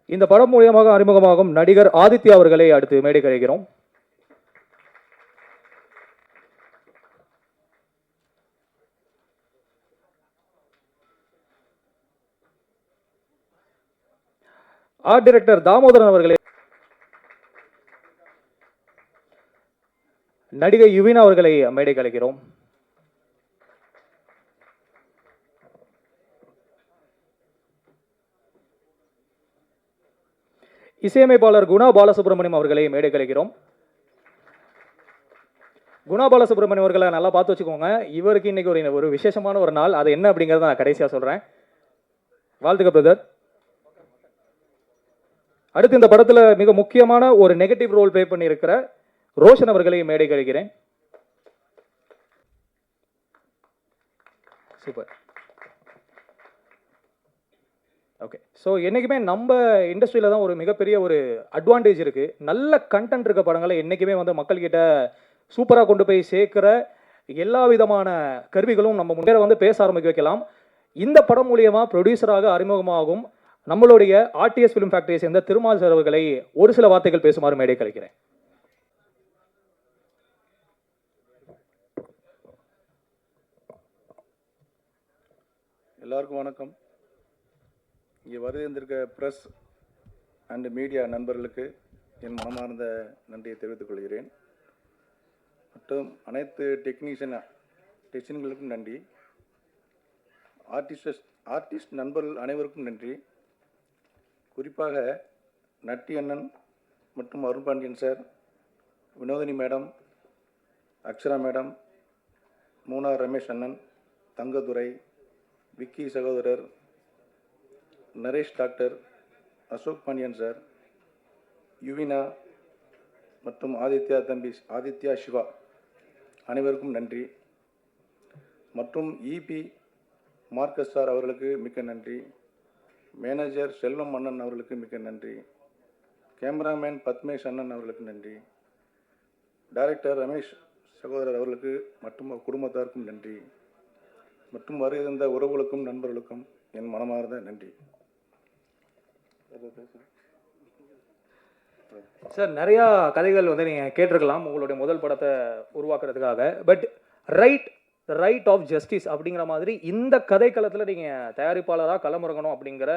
இந்த படம் மூலியமாக அறிமுகமாகும் நடிகர் ஆதித்யா அவர்களை அடுத்து மேடைக்கு அழைக்கிறோம். ஆர்ட் டைரக்டர் தாமோதரன் அவர்களை, நடிகை யுவினா அவர்களை மேடைக்கு அழைக்கிறோம். இசையமைப்பாளர் குணா பாலசுப்ரமணியம் அவர்களை மேடைக்கு அழைக்கிறோம். குணா பாலசுப்ரமணியம் அவர்களை நல்லா பார்த்து வச்சுக்கோங்க. இவருக்கு இன்னைக்கு ஒரு விசேஷமான ஒரு நாள். அது என்ன அப்படிங்கிறத நான் கடைசியாக சொல்றேன். வாழ்த்துக்க பிரதர். அடுத்து இந்த படத்துல மிக முக்கியமான ஒரு நெகட்டிவ் ரோல் ப்ளே பண்ணியிருக்கிற ரோஷன் அவர்களை மேடைக்கு அழைக்கிறேன். சூப்பர். ஓகே. ஸோ என்றைக்குமே நம்ம இண்டஸ்ட்ரியில் தான் ஒரு மிகப்பெரிய ஒரு அட்வான்டேஜ் இருக்குது. நல்ல கண்டென்ட் இருக்க படங்களை என்றைக்குமே வந்து மக்கள்கிட்ட சூப்பராக கொண்டு போய் சேர்க்குற எல்லா விதமான கருவிகளும் நம்ம முன்னேற வந்து பேச ஆரம்பிக்க வைக்கலாம். இந்த படம் மூலியமாக ப்ரொடியூசராக அறிமுகமாகும் நம்மளுடைய ஆர்டிஎஸ் ஃபிலிம் ஃபேக்டரியை சேர்ந்த திருமால் சார் அவர்களை ஒரு சில வார்த்தைகள் பேசுமாறு மேடை கலைக்கிறேன். எல்லாருக்கும் வணக்கம். இங்கே வருகின்றிருக்க ப்ரெஸ் அண்ட் மீடியா நண்பர்களுக்கு என் மனமார்ந்த நன்றியை தெரிவித்துக் கொள்கிறேன். மற்றும் அனைத்து டெக்னீஷியன்களுக்கும் நன்றி. ஆர்டிஸ்ட் நண்பர்கள் அனைவருக்கும் நன்றி. குறிப்பாக நட்டி அண்ணன் மற்றும் Arun Pandian sir, Vinodhini madam, Akshara madam, Munnar Ramesh அண்ணன், தங்கதுரை, விக்கி சகோதரர், நரேஷ் டாக்டர், அசோக் பாண்டியன் சார், யுவினா மற்றும் ஆதித்யா சிவா அனைவருக்கும் நன்றி. மற்றும் இபி மார்க்கஸ் சார் அவர்களுக்கு மிக்க நன்றி. மேனேஜர் செல்வம் அண்ணன் அவர்களுக்கு மிக்க நன்றி. கேமராமேன் பத்மேஷ் அண்ணன் அவர்களுக்கு நன்றி. டைரக்டர் ரமேஷ் சகோதரர் அவர்களுக்கு மற்றும் குடும்பத்தாருக்கும் நன்றி. மற்றும் வருகின்ற உறவுகளுக்கும் நண்பர்களுக்கும் என் மனமார்ந்த நன்றி. சார், நிறையா கதைகள் வந்து நீங்கள் கேட்டிருக்கலாம் உங்களுடைய முதல் படத்தை உருவாக்குறதுக்காக. பட் ரைட் ஆஃப் ஜஸ்டிஸ் அப்படிங்கிற மாதிரி இந்த கதைக்களத்தில் நீங்கள் தயாரிப்பாளராக களமிறங்கணும் அப்படிங்கிற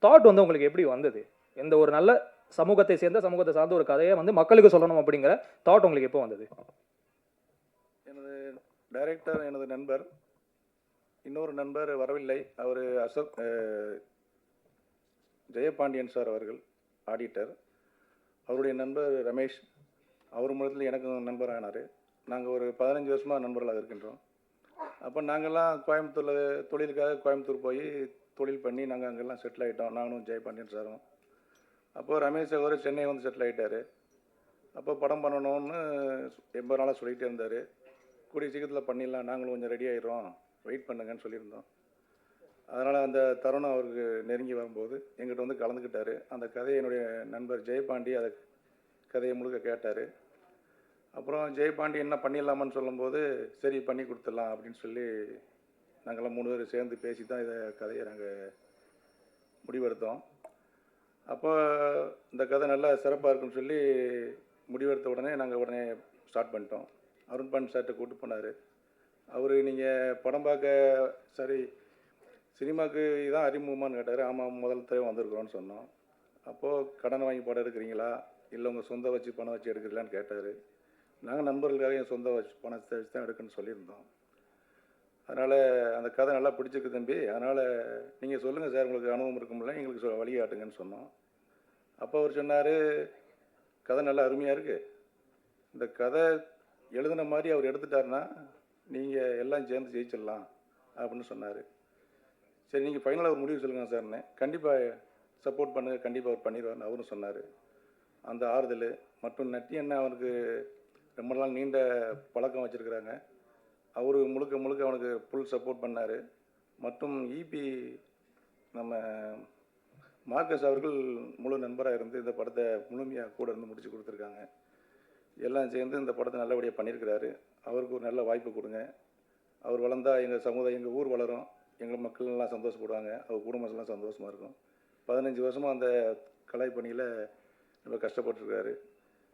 தாட் வந்து உங்களுக்கு எப்படி வந்தது? எந்த ஒரு நல்ல சமூகத்தை சார்ந்த ஒரு கதையை வந்து மக்களுக்கு சொல்லணும் அப்படிங்கிற தாட் உங்களுக்கு எப்போ வந்தது? எனது டைரக்டர் எனது நண்பர், இன்னொரு நண்பர் வரவில்லை, அவர் ஜெயபாண்டியன் சார் அவர்கள் ஆடிட்டர். அவருடைய நண்பர் ரமேஷ், அவர் மூலத்தில் எனக்கு நண்பர் ஆனார். நாங்கள் ஒரு 15 வருஷமாக நண்பர்களாக இருக்கின்றோம். அப்போ நாங்கள்லாம் கோயம்புத்தூரில் தொழிலுக்காக கோயம்புத்தூர் போய் தொழில் பண்ணி நாங்கள் அங்கெல்லாம் செட்டில் ஆகிட்டோம், நானும் ஜெயபாண்டியன் சாரும். அப்போது ரமேஷ் அவர் சென்னை வந்து செட்டில் ஆகிட்டார். அப்போ படம் பண்ணணும்னு 80 நாளாக சொல்லிகிட்டே இருந்தார். கூடிய சீக்கிரத்தில் பண்ணிடலாம், நாங்களும் கொஞ்சம் ரெடி ஆகிடுறோம், வெயிட் பண்ணுங்கன்னு சொல்லியிருந்தோம். அதனால் அந்த தருணம் அவருக்கு நெருங்கி வரும்போது எங்கிட்ட வந்து கலந்துக்கிட்டார். அந்த கதையை என்னுடைய நண்பர் ஜெயபாண்டி அதை கதையை முழுக்க கேட்டார். அப்புறம் ஜெயபாண்டி என்ன பண்ணிடலாமான்னு சொல்லும்போது சரி பண்ணி கொடுத்துடலாம் அப்படின்னு சொல்லி நாங்கள்லாம் 3 பேர் சேர்ந்து பேசி தான் கதையை நாங்கள் முடிவெடுத்தோம். அப்போ இந்த கதை நல்லா சிறப்பாக இருக்குன்னு சொல்லி முடிவெடுத்த உடனே நாங்கள் உடனே ஸ்டார்ட் பண்ணிட்டோம். அருண் பாண்டியன் சார்கிட்ட கூப்பிட்டு போனார். அவர் நீங்கள் படம் பார்க்க சரி சினிமாவுக்கு இதான் அறிமுகமானு கேட்டார். ஆமாம், முதல் தடவை வந்திருக்கிறோன்னு சொன்னோம். அப்போது கடன் வாங்கி படம் எடுக்கிறீங்களா இல்லை உங்கள் சொந்த வச்சு பணம் வச்சு எடுக்கிறீங்களான்னு கேட்டார். நாங்கள் நண்பர்களுக்காக என் சொந்த பணத்தை வச்சு தான் எடுக்குன்னு சொல்லியிருந்தோம். அதனால் அந்த கதை நல்லா பிடிச்சிருக்கு தம்பி, அதனால் நீங்கள் சொல்லுங்கள் சார், உங்களுக்கு அனுபவம் இருக்கும்ல, எங்களுக்கு வழிகாட்டுங்கன்னு சொன்னோம். அப்போ அவர் சொன்னார், கதை நல்லா அருமையாக இருக்குது, இந்த கதை எழுதின மாதிரி அவர் எடுத்துட்டாருன்னா நீங்கள் எல்லாம் சேர்ந்து ஜெயிச்சிடலாம் அப்படின்னு சொன்னார். சரி, நீங்கள் ஃபைனலாக ஒரு முடிவு சொல்லுங்கள் சார்னு. கண்டிப்பாக சப்போர்ட் பண்ணுங்கள், கண்டிப்பாக அவர் பண்ணிடுவார்னு அவரும் சொன்னார். அந்த ஆறுதல் மற்றும் நட்டி அண்ணன் அவனுக்கு ரொம்ப நாள் நீண்ட பழக்கம் வச்சுருக்கிறாங்க. அவர் முழுக்க அவனுக்கு ஃபுல் சப்போர்ட் பண்ணார். மற்றும் இபி நம்ம மார்க்கஸ் அவர்கள் முழு நண்பராக இருந்து இந்த படத்தை முழுமையாக கூட இருந்து முடித்து கொடுத்துருக்காங்க. எல்லாம் சேர்ந்து இந்த படத்தை நல்லபடியாக பண்ணியிருக்கிறாரு. அவருக்கு ஒரு நல்ல வாய்ப்பு கொடுங்க. அவர் வளர்ந்தால் எங்கள் சமுதாயம், எங்கள் ஊர் வளரும், எங்கள் மக்கள்லாம் சந்தோஷப்படுவாங்க, அவர் குடும்பம்லாம் சந்தோஷமாக இருக்கும். 15 வருஷமாக அந்த கலை பணியில் ரொம்ப கஷ்டப்பட்டுருக்காரு.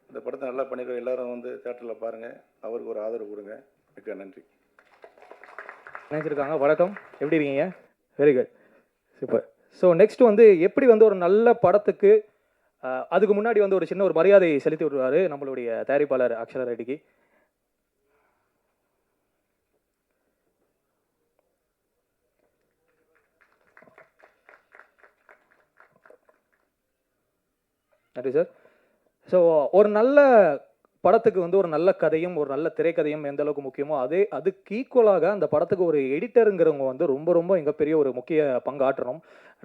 இந்த படத்தை நல்லா பண்ணியிருக்கிற எல்லாரும் வந்து தேட்டரில் பாருங்கள், அவருக்கு ஒரு ஆதரவு கொடுங்க. மிக்க நன்றி. நினைச்சிருக்காங்க. வணக்கம், எப்படி இருக்கீங்க? Very good, super. So next வந்து எப்படி வந்து ஒரு நல்ல படத்துக்கு அதுக்கு முன்னாடி வந்து ஒரு சின்ன ஒரு மரியாதை செலுத்தி விடுவாரு நம்மளுடைய தயாரிப்பாளர் அக்ஷரா ரெட்டிக்கு. நன்றி சார். ஸோ ஒரு நல்ல படத்துக்கு வந்து ஒரு நல்ல கதையும் ஒரு நல்ல திரைக்கதையும் எந்த அளவுக்கு முக்கியமோ அதுக்கு ஈக்குவலாக அந்த படத்துக்கு ஒரு எடிட்டருங்கிறவங்க வந்து ரொம்ப ரொம்ப மிகப்பெரிய ஒரு முக்கிய பங்காற்றணும்.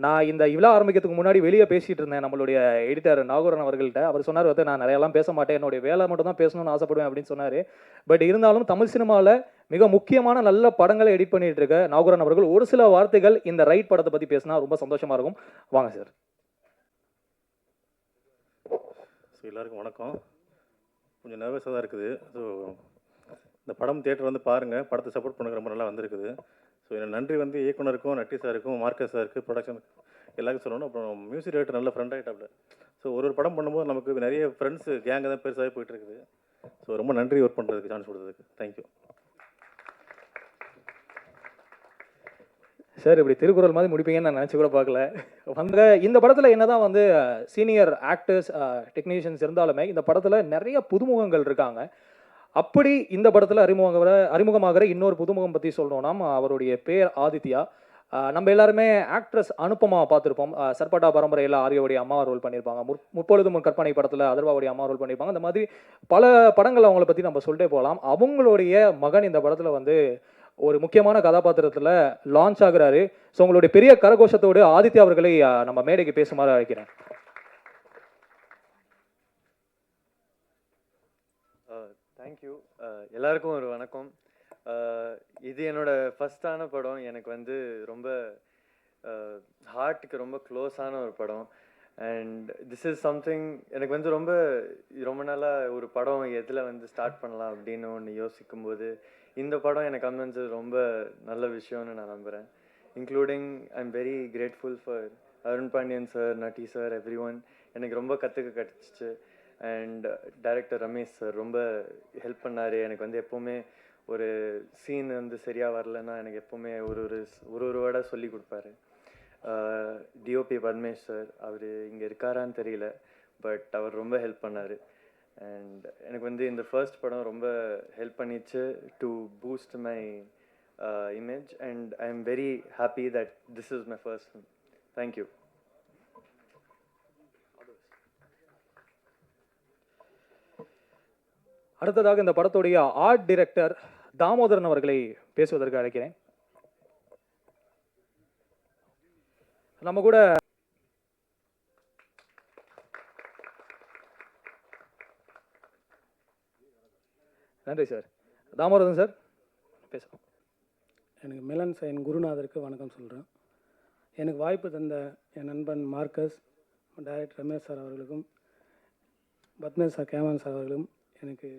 நான் இந்த விழா ஆரம்பிக்கிறதுக்கு முன்னாடி வெளியே பேசிகிட்டு இருந்தேன் நம்மளுடைய எடிட்டர் நாகூரன் அவர்கள்ட்ட. அவர் சொன்னார் வந்து நான் நிறையெல்லாம் பேச மாட்டேன், என்னுடைய வேலை மட்டும் தான் பேசணும்னு ஆசைப்படுவேன் அப்படின்னு சொன்னார். பட் இருந்தாலும் தமிழ் சினிமாவில் மிக முக்கியமான நல்ல படங்களை எடிட் பண்ணிட்டு இருக்க நாகூரன் அவர்கள் ஒரு சில வார்த்தைகள் இந்த ரைட் படத்தை பற்றி பேசினா ரொம்ப சந்தோஷமாக இருக்கும். வாங்க சார். ஸோ எல்லாருக்கும் வணக்கம். கொஞ்சம் நர்வஸாக தான் இருக்குது. ஸோ இந்த படம் தியேட்டர் வந்து பாருங்கள், படத்தை சப்போர்ட் பண்ணுற ரொம்ப நல்லா வந்திருக்குது. ஸோ எனக்கு நன்றி வந்து இயக்குனருக்கும், நட்டி சாருக்கும், மார்க்கஸ் சாருக்கு, ப்ரொடக்ஷனுக்கு எல்லாருக்கும் சொல்லணும். அப்புறம் மியூசிக் டைரக்டர் நல்ல ஃப்ரெண்ட் ஆகிட்டாப்ல. ஸோ ஒரு படம் பண்ணும்போது நமக்கு நிறைய ஃப்ரெண்ட்ஸு கேங்காக தான் பெருசாகவே போயிட்டுருக்குது. ஸோ ரொம்ப நன்றி ஒர்க் பண்ணுறதுக்கு, சான்ஸ் கொடுத்ததுக்கு. Thank you sir. இப்படி திருக்குறள் மாதிரி முடிப்பீங்கன்னு நான் நினச்சி கூட பார்க்கல. வந்து இந்த படத்தில் என்னதான் வந்து சீனியர் ஆக்டர்ஸ் டெக்னீஷியன்ஸ் இருந்தாலுமே இந்த படத்தில் நிறைய புதுமுகங்கள் இருக்காங்க. அப்படி இந்த படத்தில் அறிமுகமாகிற இன்னொரு புதுமுகம் பற்றி சொல்லணும்னா அவருடைய பேர் ஆதித்யா. நம்ம எல்லாருமே ஆக்ட்ரஸ் அனுப்பமா பார்த்துருப்போம். சர்பட்டா பரம்பரையில் ஆரியோடைய அம்மா ரோல் பண்ணியிருப்பாங்க. முற்பொழுது முன் கற்பனை படத்தில் அதர்வாவுடைய அம்மா ரோல் பண்ணியிருப்பாங்க. இந்த மாதிரி பல படங்கள் அவங்கள பற்றி நம்ம சொல்லிட்டே போகலாம். அவங்களுடைய மகன் இந்த படத்தில் வந்து ஒரு முக்கியமான கதாபாத்திரத்தில் லான்ச் ஆகுறாரு. ஸோ உங்களுடைய பெரிய கரகோஷத்தோடு ஆதித்யா அவர்களை நம்ம மேடைக்கு பேசுமாறு அழைக்கிறேன். தேங்க்யூ. எல்லாருக்கும் ஒரு வணக்கம். இது என்னோட ஃபஸ்ட்டான படம். எனக்கு வந்து ரொம்ப ஹார்ட்டுக்கு ரொம்ப க்ளோஸான ஒரு படம். அண்ட் திஸ் இஸ் சம்திங் எனக்கு வந்து ரொம்ப ரொம்ப நாளாக ஒரு படம் எதில் வந்து ஸ்டார்ட் பண்ணலாம் அப்படின்னு ஒன்று யோசிக்கும்போது இந்த படம் எனக்கு அமைஞ்சது ரொம்ப நல்ல விஷயம்னு நான் நம்புகிறேன். Including I am very grateful for Arun Pandian sir, Natty sir, everyone. எனக்கு ரொம்ப கற்றுக்க கிடச்சிச்சு. அண்ட் டைரக்டர் ரமேஷ் சார் ரொம்ப ஹெல்ப் பண்ணார். எனக்கு வந்து எப்போவுமே ஒரு சீன் வந்து சரியாக வரலன்னா எனக்கு எப்போவுமே ஒரு வேர்டாக சொல்லி கொடுப்பாரு. டிஓபி பத்மேஷ் சார், அவர் இங்கே இருக்காரான்னு தெரியல, பட் அவர் ரொம்ப ஹெல்ப் பண்ணார். அண்ட் எனக்கு வந்து இந்த ஃபர்ஸ்ட் படம் ரொம்ப ஹெல்ப் பண்ணிச்சு to boost my image. And I am very happy that this is my first film. Thank you. அடுத்ததாக இந்த படத்துடைய ஆர்ட் டைரக்டர் தாமோதரன் அவர்களை பேசுவதற்கு அழைக்கிறேன். நம்ம கூட நன்றி சார். தாமோதரன் சார் பேசலாம். எனக்கு மிலன் என் குருநாதருக்கு வணக்கம் சொல்கிறேன். எனக்கு வாய்ப்பு தந்த என் நண்பன் மார்க்கஸ், டைரக்டர் ரமேஷ் சார் அவர்களுக்கும், பத்மேஷ் சார், கேமரன் சார் அவர்களுக்கும் எனக்கு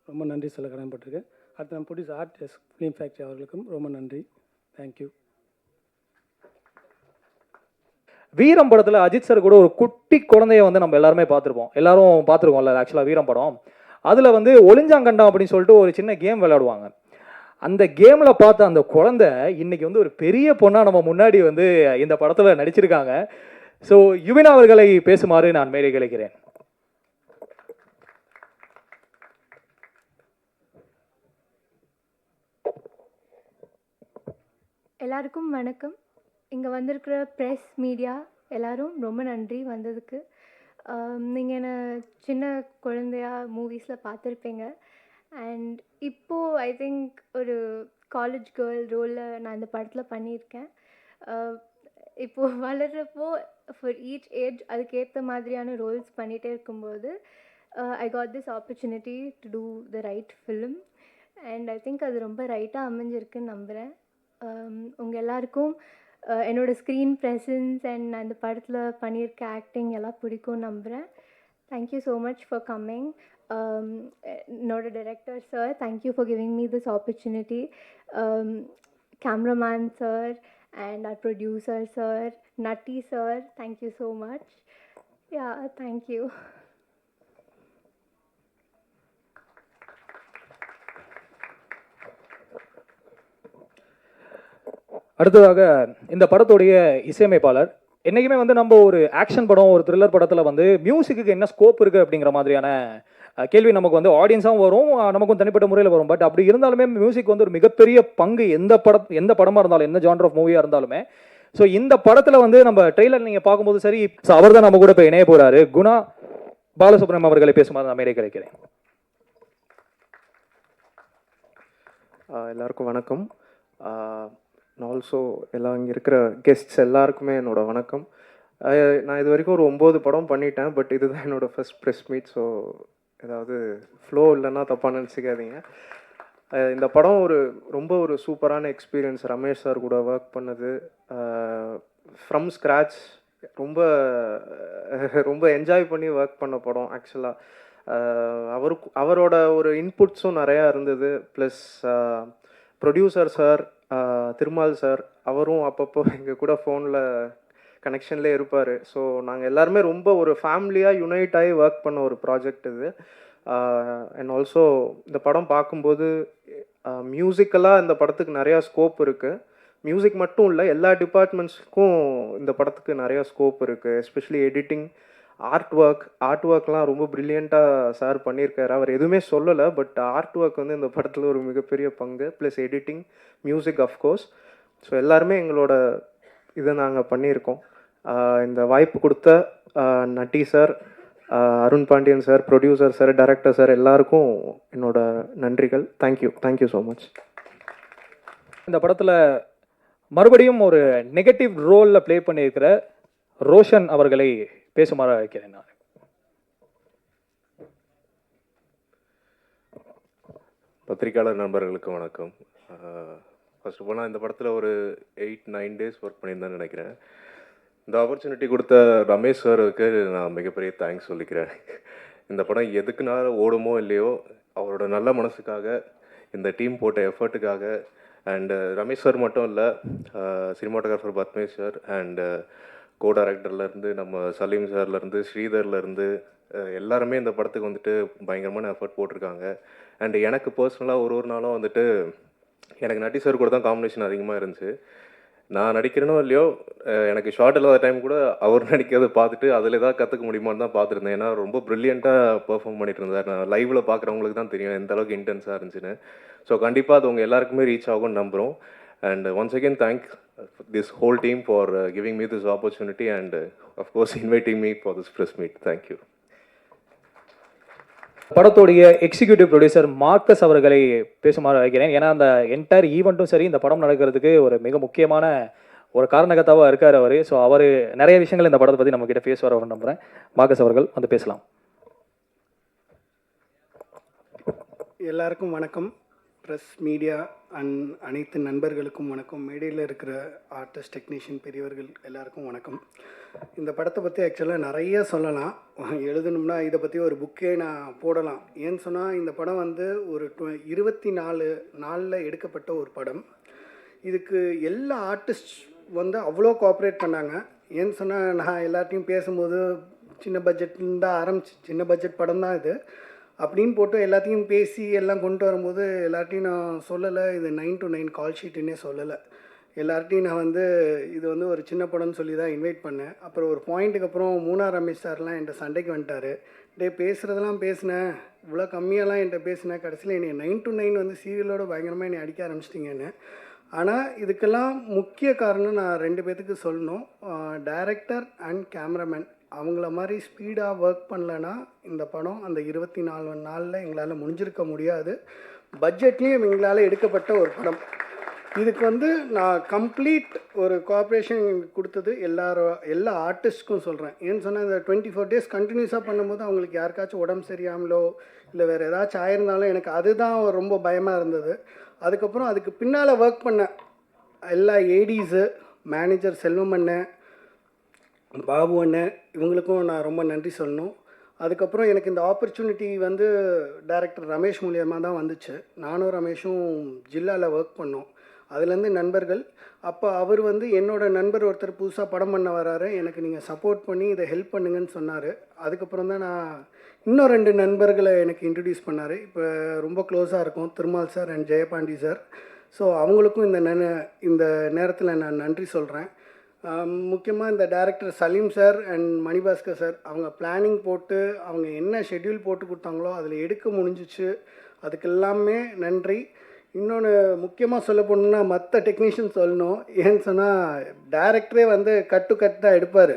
ரொம்ப நன்றி சொல்ல கடமைப்பட்டிருக்கேன். அடுத்து நம்ம ப்ரொடியூசர் ஆர்டிஸ்ட் ஃபிலிம் ஃபேக்ட்ரி அவர்களுக்கும் ரொம்ப நன்றி. தேங்க்யூ. வீரம் படத்தில் அஜித் சார் கூட ஒரு குட்டி குழந்தைய வந்து நம்ம எல்லாருமே பார்த்துருக்கோம்ல. ஆக்சுவலாக வீரம் படம் அதில் வந்து ஒளிஞ்சாங்கண்டம் அப்படின்னு சொல்லிட்டு ஒரு சின்ன கேம் விளையாடுவாங்க. அந்த கேமில் பார்த்த அந்த குழந்தை இன்னைக்கு வந்து ஒரு பெரிய பொண்ணாக நம்ம முன்னாடி வந்து இந்த படத்தில் நடிச்சிருக்காங்க. ஸோ யுவினா அவர்களை பேசுமாறு நான் மேலே கிடைக்கிறேன். எல்லாருக்கும் வணக்கம். இங்கே வந்திருக்கிற ப்ரெஸ், மீடியா எல்லோரும் ரொம்ப நன்றி வந்ததுக்கு. நீங்கள் என்னை சின்ன குழந்தையா மூவிஸில் பார்த்துருப்பீங்க. அண்ட் இப்போது ஐ திங்க் ஒரு காலேஜ் கேர்ள் ரோலில் நான் இந்த படத்தில் பண்ணியிருக்கேன். இப்போது வளர்கிறப்போ ஃபார் ஈச் ஏஜ் அதுக்கேற்ற மாதிரியான ரோல்ஸ் பண்ணிகிட்டே இருக்கும்போது I got this opportunity to do the right film. And I think அது ரொம்ப ரைட்டாக அமைஞ்சிருக்குன்னு நம்புகிறேன். உங்கள் எல்லாருக்கும் என்னோடய ஸ்க்ரீன் ப்ரெசன்ஸ் அண்ட் நான் இந்த படத்தில் பண்ணியிருக்க ஆக்டிங் எல்லாம் பிடிக்கும்னு நம்புகிறேன். Thank you so much for coming. என்னோட director sir, thank you for giving me this opportunity. Cameraman sir and our producer sir, Natti sir, thank you so much. Yeah, thank you. அடுத்ததாக இந்த படத்துடைய இசையமைப்பாளர். என்றைக்குமே வந்து நம்ம ஒரு ஆக்ஷன் படம், ஒரு த்ரில்லர் படத்தில் வந்து மியூசிக்கு என்ன ஸ்கோப் இருக்குது அப்படிங்கிற மாதிரியான கேள்வி நமக்கு வந்து ஆடியன்ஸாகவும் வரும், நமக்கும் தனிப்பட்ட முறையில் வரும். பட் அப்படி இருந்தாலுமே மியூசிக் வந்து ஒரு மிகப்பெரிய பங்கு எந்த படமாக இருந்தாலும், எந்த ஜானர் ஆஃப் மூவியாக இருந்தாலுமே. ஸோ இந்த படத்தில் வந்து நம்ம ட்ரெய்லர் நீங்கள் பார்க்கும்போது சரி, ஸோ அவர் தான் நம்ம கூட இப்போ இணைய போகிறாரு. குணா பாலசுப்ரமணியம் அவர்களை பேசுமாறு நான் மேடை கிடைக்கிறேன். எல்லாருக்கும் வணக்கம். ஆல்சோ எல்லாம் இங்கே இருக்கிற கெஸ்ட்ஸ் எல்லாருக்குமே என்னோட வணக்கம். நான் இது வரைக்கும் ஒரு 9 படம் பண்ணிட்டேன், பட் இதுதான் என்னோடய ஃபர்ஸ்ட் ப்ரெஸ் மீட். ஸோ ஏதாவது ஃப்ளோ இல்லைன்னா தப்பாக நினச்சிக்காதீங்க. இந்த படம் ரொம்ப ஒரு சூப்பரான எக்ஸ்பீரியன்ஸ். ரமேஷ் சார் கூட ஒர்க் பண்ணது ஃப்ரம் ஸ்க்ராட்ச் ரொம்ப என்ஜாய் பண்ணி ஒர்க் பண்ண படம் ஆக்சுவலாக. அவரோட ஒரு இன்புட்ஸும் நிறையா இருந்தது. Plus producer sir Thirumal sir, அவரும் அப்பப்போ எங்கள் கூட ஃபோனில் கனெக்ஷன்லேயே இருப்பார். ஸோ நாங்கள் எல்லாருமே ரொம்ப ஒரு ஃபேமிலியாக யுனைட் ஆகி ஒர்க் பண்ண ஒரு ப்ராஜெக்ட் இது. அண்ட் ஆல்சோ இந்த படம் பார்க்கும்போது மியூசிக்கலாக இந்த படத்துக்கு நிறையா ஸ்கோப் இருக்குது. மியூசிக் மட்டும் இல்லை, எல்லா டிபார்ட்மெண்ட்ஸுக்கும் இந்த படத்துக்கு நிறையா ஸ்கோப் இருக்குது. எஸ்பெஷலி எடிட்டிங், ஆர்ட் ஒர்க்லாம் ரொம்ப ப்ரில்லியண்ட்டாக சார் பண்ணியிருக்காரு. அவர் எதுவுமே சொல்லலை, பட் ஆர்ட் ஒர்க் வந்து இந்த படத்தில் ஒரு மிகப்பெரிய பங்கு. Plus editing, music of course. So எல்லாருமே எங்களோட இதை நாங்கள் பண்ணியிருக்கோம். இந்த வாய்ப்பு கொடுத்த Natti sir, Arun Pandian sir, producer sir, director sir எல்லாருக்கும் என்னோட நன்றிகள். Thank you so much. இந்த படத்தில் மறுபடியும் ஒரு நெகட்டிவ் ரோலில் ப்ளே பண்ணியிருக்கிற ரோஷன் அவர்களை பேசுமாறு அழைக்கிறேன் நான். பத்திரிக்கையாளர் நண்பர்களுக்கு வணக்கம். ஃபர்ஸ்ட் ஆஃப் ஆல் நான் இந்த படத்தில் ஒரு 8-9 டேஸ் ஒர்க் பண்ணியிருந்தேன்னு நினைக்கிறேன். இந்த ஆப்பர்ச்சுனிட்டி கொடுத்த ரமேஷ் சாருக்கு நான் மிகப்பெரிய தேங்க்ஸ் சொல்லிக்கிறேன். இந்த படம் எதுக்குனால ஓடுமோ இல்லையோ, அவரோட நல்ல மனசுக்காக, இந்த டீம் போட்ட எஃபர்ட்டுக்காக. அண்டு ரமேஷ் சார் மட்டும் இல்லை, சினிமாட்டோகிராஃபர் பத்மேஷ் சார் அண்டு கோ டைரக்டர்லேருந்து நம்ம சலீம் சார்லேருந்து ஸ்ரீதர்லேருந்து எல்லாருமே இந்த படத்துக்கு வந்துட்டு பயங்கரமான எஃபர்ட் போட்டிருக்காங்க. அண்டு எனக்கு பர்சனலாக ஒரு நாளும் வந்துட்டு எனக்கு நட்டி சார் கூட தான் காம்பினேஷன் அதிகமாக இருந்துச்சு. நான் நடிக்கிறேனோ இல்லையோ, எனக்கு ஷார்ட் இல்லாத டைம் கூட அவர் நடிக்கிறத பார்த்துட்டு அதில் ஏதாவது கற்றுக்க முடியுமான்னு தான் பார்த்துருந்தேன். ஏன்னா ரொம்ப ப்ரில்லியண்ட்டாக பெர்ஃபார்ம் பண்ணிட்டு இருந்தார். நான் லைவில் பார்க்குறவங்களுக்கு தான் தெரியும் எந்த அளவுக்கு இன்டென்ஸாக இருந்துச்சுன்னு. ஸோ கண்டிப்பாக அது உங்கள் எல்லாருக்குமே ரீச் ஆகும்னு நம்புகிறோம். And once again thank this whole team for giving me this opportunity and of course inviting me for this press meet. Thank you. படத்துடைய எக்ஸிக்யூட்டிவ் ப்ரொடியூசர் மார்க்கஸ் அவர்களை பேசுமாறு அழைக்கிறேன். ஏன்னா அந்த என்டையர் ஈவெண்ட்டும் சரி, இந்த படம் நடக்கிறதுக்கு ஒரு மிக முக்கியமான ஒரு காரணகர்த்தாவாக இருக்கார் அவர். ஸோ அவர் நிறைய விஷயங்கள் இந்த படத்தை பற்றி நம்மக்கிட்ட பேசுவார் அவர் நம்புகிறேன். மார்க்கஸ் அவர்கள் வந்து பேசலாம். எல்லாருக்கும் வணக்கம். ப்ரெஸ் மீடியா அண்ட் அனைத்து நண்பர்களுக்கும் வணக்கம். மேடையில் இருக்கிற ஆர்டிஸ்ட், டெக்னீஷியன், பெரியவர்கள் எல்லாருக்கும் வணக்கம். இந்த படத்தை பற்றி ஆக்சுவலாக நிறைய சொல்லலாம். எழுதணும்னா இதை பற்றி ஒரு புக்கே நான் போடலாம். ஏன்னு சொன்னால் இந்த படம் வந்து ஒரு 24 நாளில் எடுக்கப்பட்ட ஒரு படம். இதுக்கு எல்லா ஆர்டிஸ்ட் வந்து அவ்வளோ கோஆப்ரேட் பண்ணாங்க. ஏன்னு சொன்னால் நான் எல்லாத்தையும் பேசும்போது சின்ன பட்ஜெட்லேருந்து தான் ஆரம்பிச்சு, சின்ன பட்ஜெட் படம் தான் இது அப்படின்னு போட்டு எல்லாத்தையும் பேசி எல்லாம் கொண்டு வரும்போது எல்லார்ட்டையும் நான் சொல்லலை இது 9 to 9 கால் ஷீட்டுன்னே சொல்லலை. எல்லார்ட்டையும் நான் வந்து இது வந்து ஒரு சின்ன படம்னு சொல்லி தான் இன்வைட் பண்ணேன். அப்புறம் ஒரு பாயிண்ட்டுக்கு அப்புறம் ரமேஷ் சார்லாம் என்கிட்ட சண்டைக்கு வந்துட்டார். பேசுகிறதெல்லாம் பேசினேன், இவ்வளோ கம்மியாலாம் என்கிட்ட பேசினேன், கடைசியில் என்னை 9 to 9 வந்து சீரியலோட பயங்கரமாக என்னை அடிக்க ஆரம்பிச்சிட்டிங்கன்னு. ஆனால் இதுக்கெல்லாம் முக்கிய காரணம் நான் 2 பேர்த்துக்கு சொல்லணும். Director and cameraman. அவங்கள மாதிரி ஸ்பீடாக ஒர்க் பண்ணலைன்னா இந்த படம் அந்த 24 நாளில் எங்களால் முடிஞ்சிருக்க முடியாது. பட்ஜெட்லேயும் எங்களால் எடுக்கப்பட்ட ஒரு படம். இதுக்கு வந்து நான் கம்ப்ளீட் ஒரு கோஆப்ரேஷன் கொடுத்தது எல்லா ஆர்டிஸ்ட்க்கும் சொல்கிறேன். ஏன்னு சொன்னால் இந்த 24 days கண்டினியூஸாக பண்ணும்போது அவங்களுக்கு யாருக்காச்சும் உடம்பு சரியாமலோ இல்லை வேறு ஏதாச்சும் ஆயிருந்தாலும் எனக்கு அதுதான் ரொம்ப பயமாக இருந்தது. அதுக்கப்புறம் அதுக்கு பின்னால் ஒர்க் பண்ண எல்லா ஏடிஸு, மேனேஜர் செல்வம் அண்ணன், பாபு அண்ணன், இவங்களுக்கும் நான் ரொம்ப நன்றி சொல்லணும். அதுக்கப்புறம் எனக்கு இந்த ஆப்பர்ச்சுனிட்டி வந்து டைரக்டர் ரமேஷ் மூலியமாக தான் வந்துச்சு. நானும் ரமேஷும் ஜில்லாவில் ஒர்க் பண்ணோம். அதுலேருந்து நண்பர்கள். அப்போ அவர் வந்து என்னோட நண்பர் ஒருத்தர் புதுசாக படம் பண்ண வராரு, எனக்கு நீங்கள் சப்போர்ட் பண்ணி இதை ஹெல்ப் பண்ணுங்கன்னு சொன்னார். அதுக்கப்புறம் தான் நான் இன்னும் 2 நண்பர்களை எனக்கு இன்ட்ரடியூஸ் பண்ணார். இப்போ ரொம்ப க்ளோஸாக இருக்கும், Thirumal sir and Jayapandi sir. So அவங்களுக்கும் இந்த நேரத்தில் நான் நன்றி சொல்கிறேன். முக்கியமாக இந்த director Salim sir and Manibhaskar sir, அவங்க பிளானிங் போட்டு அவங்க என்ன ஷெட்யூல் போட்டு கொடுத்தாங்களோ அதில் எடுக்க முடிஞ்சிச்சு. அதுக்கு எல்லாமே நன்றி. இன்னொன்று முக்கியமாக சொல்ல போனோம்னா மற்ற டெக்னீஷியன் சொல்லணும். ஏன்னு சொன்னால் டைரக்டரே வந்து கட் தான் எடுப்பார்.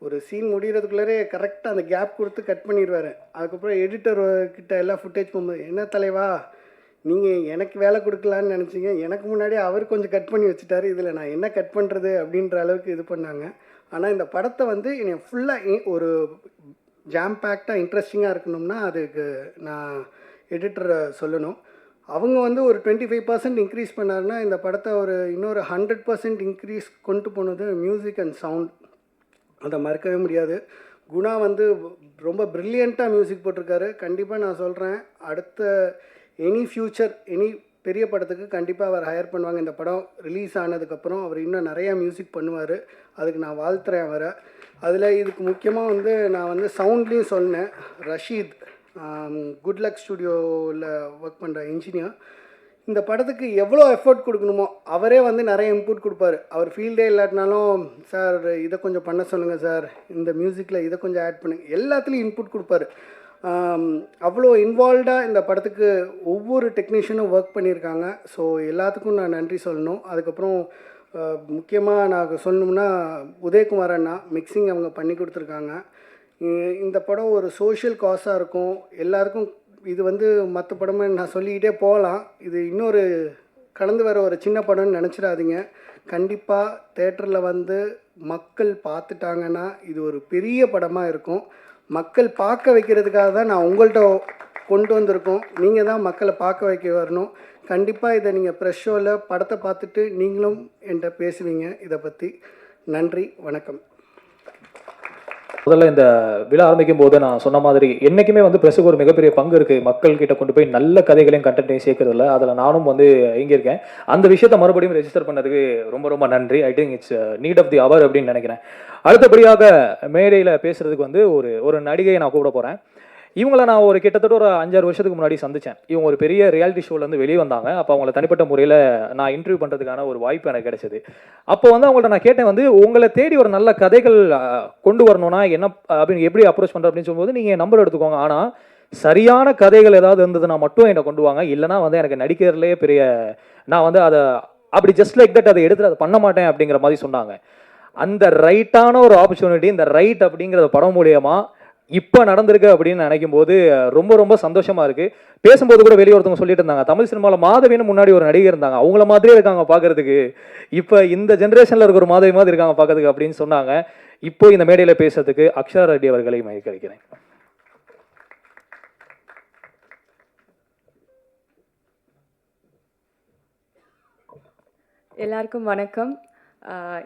ஒரு சீன் முடிகிறதுக்குள்ளே கரெக்டாக அந்த கேப் கொடுத்து கட் பண்ணிடுவார். அதுக்கப்புறம் எடிட்டர் கிட்ட எல்லாம் ஃபுட்டேஜ் போகும்போது, என்ன தலைவா நீங்கள் எனக்கு வேலை கொடுக்கலான்னு நினச்சிங்க, எனக்கு முன்னாடி அவர் கொஞ்சம் கட் பண்ணி வச்சுட்டாரு, இதில் நான் என்ன கட் பண்ணுறது அப்படின்ற அளவுக்கு இது பண்ணாங்க. ஆனால் இந்த படத்தை வந்து என்னை ஃபுல்லாக ஒரு ஜாம் பேக்டாக இன்ட்ரெஸ்டிங்காக இருக்கணும்னா அதுக்கு நான் எடிட்டரை சொல்லணும். அவங்க வந்து ஒரு 25% இன்க்ரீஸ் பண்ணாருன்னா இந்த படத்தை இன்னொரு 100% இன்க்ரீஸ் கொண்டு போனது மியூசிக் அண்ட் சவுண்ட். அதை மறக்கவே முடியாது. குணா வந்து ரொம்ப ப்ரில்லியண்ட்டாக மியூசிக் போட்டிருக்காரு. கண்டிப்பாக நான் சொல்கிறேன், அடுத்த எனி பெரிய படத்துக்கு கண்டிப்பாக அவர் ஹையர் பண்ணுவாங்க. இந்த படம் ரிலீஸ் ஆனதுக்கப்புறம் அவர் இன்னும் நிறையா மியூசிக் பண்ணுவார். அதுக்கு நான் வாழ்த்துறேன் அவரை. அதில் இதுக்கு முக்கியமாக வந்து நான் வந்து சவுண்ட்லேயும் சொன்னேன். ரஷீத் குட் லக் ஸ்டுடியோவில் ஒர்க் பண்ணுற இன்ஜினியர், இந்த படத்துக்கு எவ்வளோ எஃபர்ட் கொடுக்கணுமோ அவரே வந்து நிறைய இன்புட் கொடுப்பார். அவர் ஃபீல்டே இல்லாட்டினாலும், சார் இதை கொஞ்சம் பண்ண சொல்லுங்கள் சார், இந்த மியூசிக்கில் இதை கொஞ்சம் ஆட் பண்ணுங்கள், எல்லாத்துலேயும் இன்புட் கொடுப்பார். அவ்வளோ இன்வால்வ்டாக இந்த படத்துக்கு ஒவ்வொரு டெக்னீஷியனும் ஒர்க் பண்ணியிருக்காங்க. ஸோ எல்லாத்துக்கும் நான் நன்றி சொல்லணும். அதுக்கப்புறம் முக்கியமாக நான் சொல்லணும்னா உதயகுமார் அண்ணா மிக்சிங் அவங்க பண்ணி கொடுத்துருக்காங்க. இந்த படம் ஒரு சோஷியல் காஸாக இருக்கும் எல்லாருக்கும். இது வந்து மற்ற படமே நான் சொல்லிக்கிட்டே போகலாம், இது இன்னொரு கடந்து வர ஒரு சின்ன படம்னு நினச்சிடாதீங்க. கண்டிப்பாக தேட்டரில் வந்து மக்கள் பார்த்துட்டாங்கன்னா இது ஒரு பெரிய படமாக இருக்கும். மக்கள் பார்க்க வைக்கிறதுக்காக தான் நான் உங்கள்கிட்ட கொண்டு வந்திருக்கோம். நீங்கள் தான் மக்களை பார்க்க வைக்க வரணும். கண்டிப்பாக இதை நீங்கள் ப்ரெஷ் ஷோவில் படத்தை பார்த்துட்டு நீங்களும் என்கிட்ட பேசுவீங்க இதை பற்றி. நன்றி, வணக்கம். முதல்ல இந்த விழா ஆரம்பிக்கும் போது நான் சொன்ன மாதிரி என்றைக்குமே வந்து ப்ரெஸ்ஸுக்கு ஒரு மிகப்பெரிய பங்கு இருக்குது. மக்கள்கிட்ட கொண்டு போய் நல்ல கதைகளையும் கண்டென்ட்டையும் சேர்க்கறதில்ல. அதில் நானும் வந்து இயங்கியிருக்கேன். அந்த விஷயத்தை மறுபடியும் ரெஜிஸ்டர் பண்ணதுக்கு ரொம்ப ரொம்ப நன்றி. I think it's need of the hour அப்படின்னு நினைக்கிறேன். அடுத்தபடியாக மேடையில் பேசுகிறதுக்கு வந்து ஒரு நடிகையை நான் கூப்பிட போகிறேன். இவங்கள நான் கிட்டத்தட்ட ஒரு 5-6 வருஷத்துக்கு முன்னாடி சந்தித்தேன். இவங்க ஒரு பெரிய ரியாலிட்டி ஷோலேருந்து வெளியே வந்தாங்க. அப்போ அவங்கள தனிப்பட்ட முறையில் நான் இன்டர்வியூ பண்ணுறதுக்கான ஒரு வாய்ப்பு எனக்கு கிடைச்சது. அப்போ வந்து அவங்கள்ட்ட நான் கேட்டேன், வந்து உங்களை தேடி ஒரு நல்ல கதைகள் கொண்டு வரணும்னா என்ன அப்படின்னு எப்படி அப்ரோச் பண்ணுற அப்படின்னு சொல்லும்போது, நீங்கள் நம்பர் எடுத்துக்கோங்க, ஆனால் சரியான கதைகள் ஏதாவது இருந்ததுன்னா மட்டும் என்னை கொண்டு வாங்க, இல்லைனா வந்து எனக்கு நடிக்கிறதுலேயே பெரிய நான் வந்து அதை அப்படி ஜஸ்ட் லைக் தட் அதை எடுத்துகிட்டு அதை பண்ண மாட்டேன் அப்படிங்கிற மாதிரி சொன்னாங்க. அந்த ரைட்டான ஒரு ஆப்பர்ச்சுனிட்டி இந்த ரைட் அப்படிங்கிற படம் மூலியமாக இப்போ நடந்திருக்கு அப்படின்னு நினைக்கும் போது ரொம்ப ரொம்ப சந்தோஷமாக இருக்குது. பேசும்போது கூட வெளியே ஒருத்தவங்க சொல்லிட்டு இருந்தாங்க, தமிழ் சினிமாவில் மாதவின்னு முன்னாடி ஒரு நடிகை இருந்தாங்க, அவங்கள மாதிரியே இருக்காங்க பார்க்கறதுக்கு, இப்போ இந்த ஜென்ரேஷனில் இருக்கிற ஒரு மாதவி மாதிரி இருக்காங்க பார்க்கறதுக்கு அப்படின்னு சொன்னாங்க. இப்போ இந்த மேடையில் பேசுறதுக்கு அக்ஷரா ரெட்டி அவர்களை மகிழ்க்கிறேன். எல்லாருக்கும் வணக்கம்.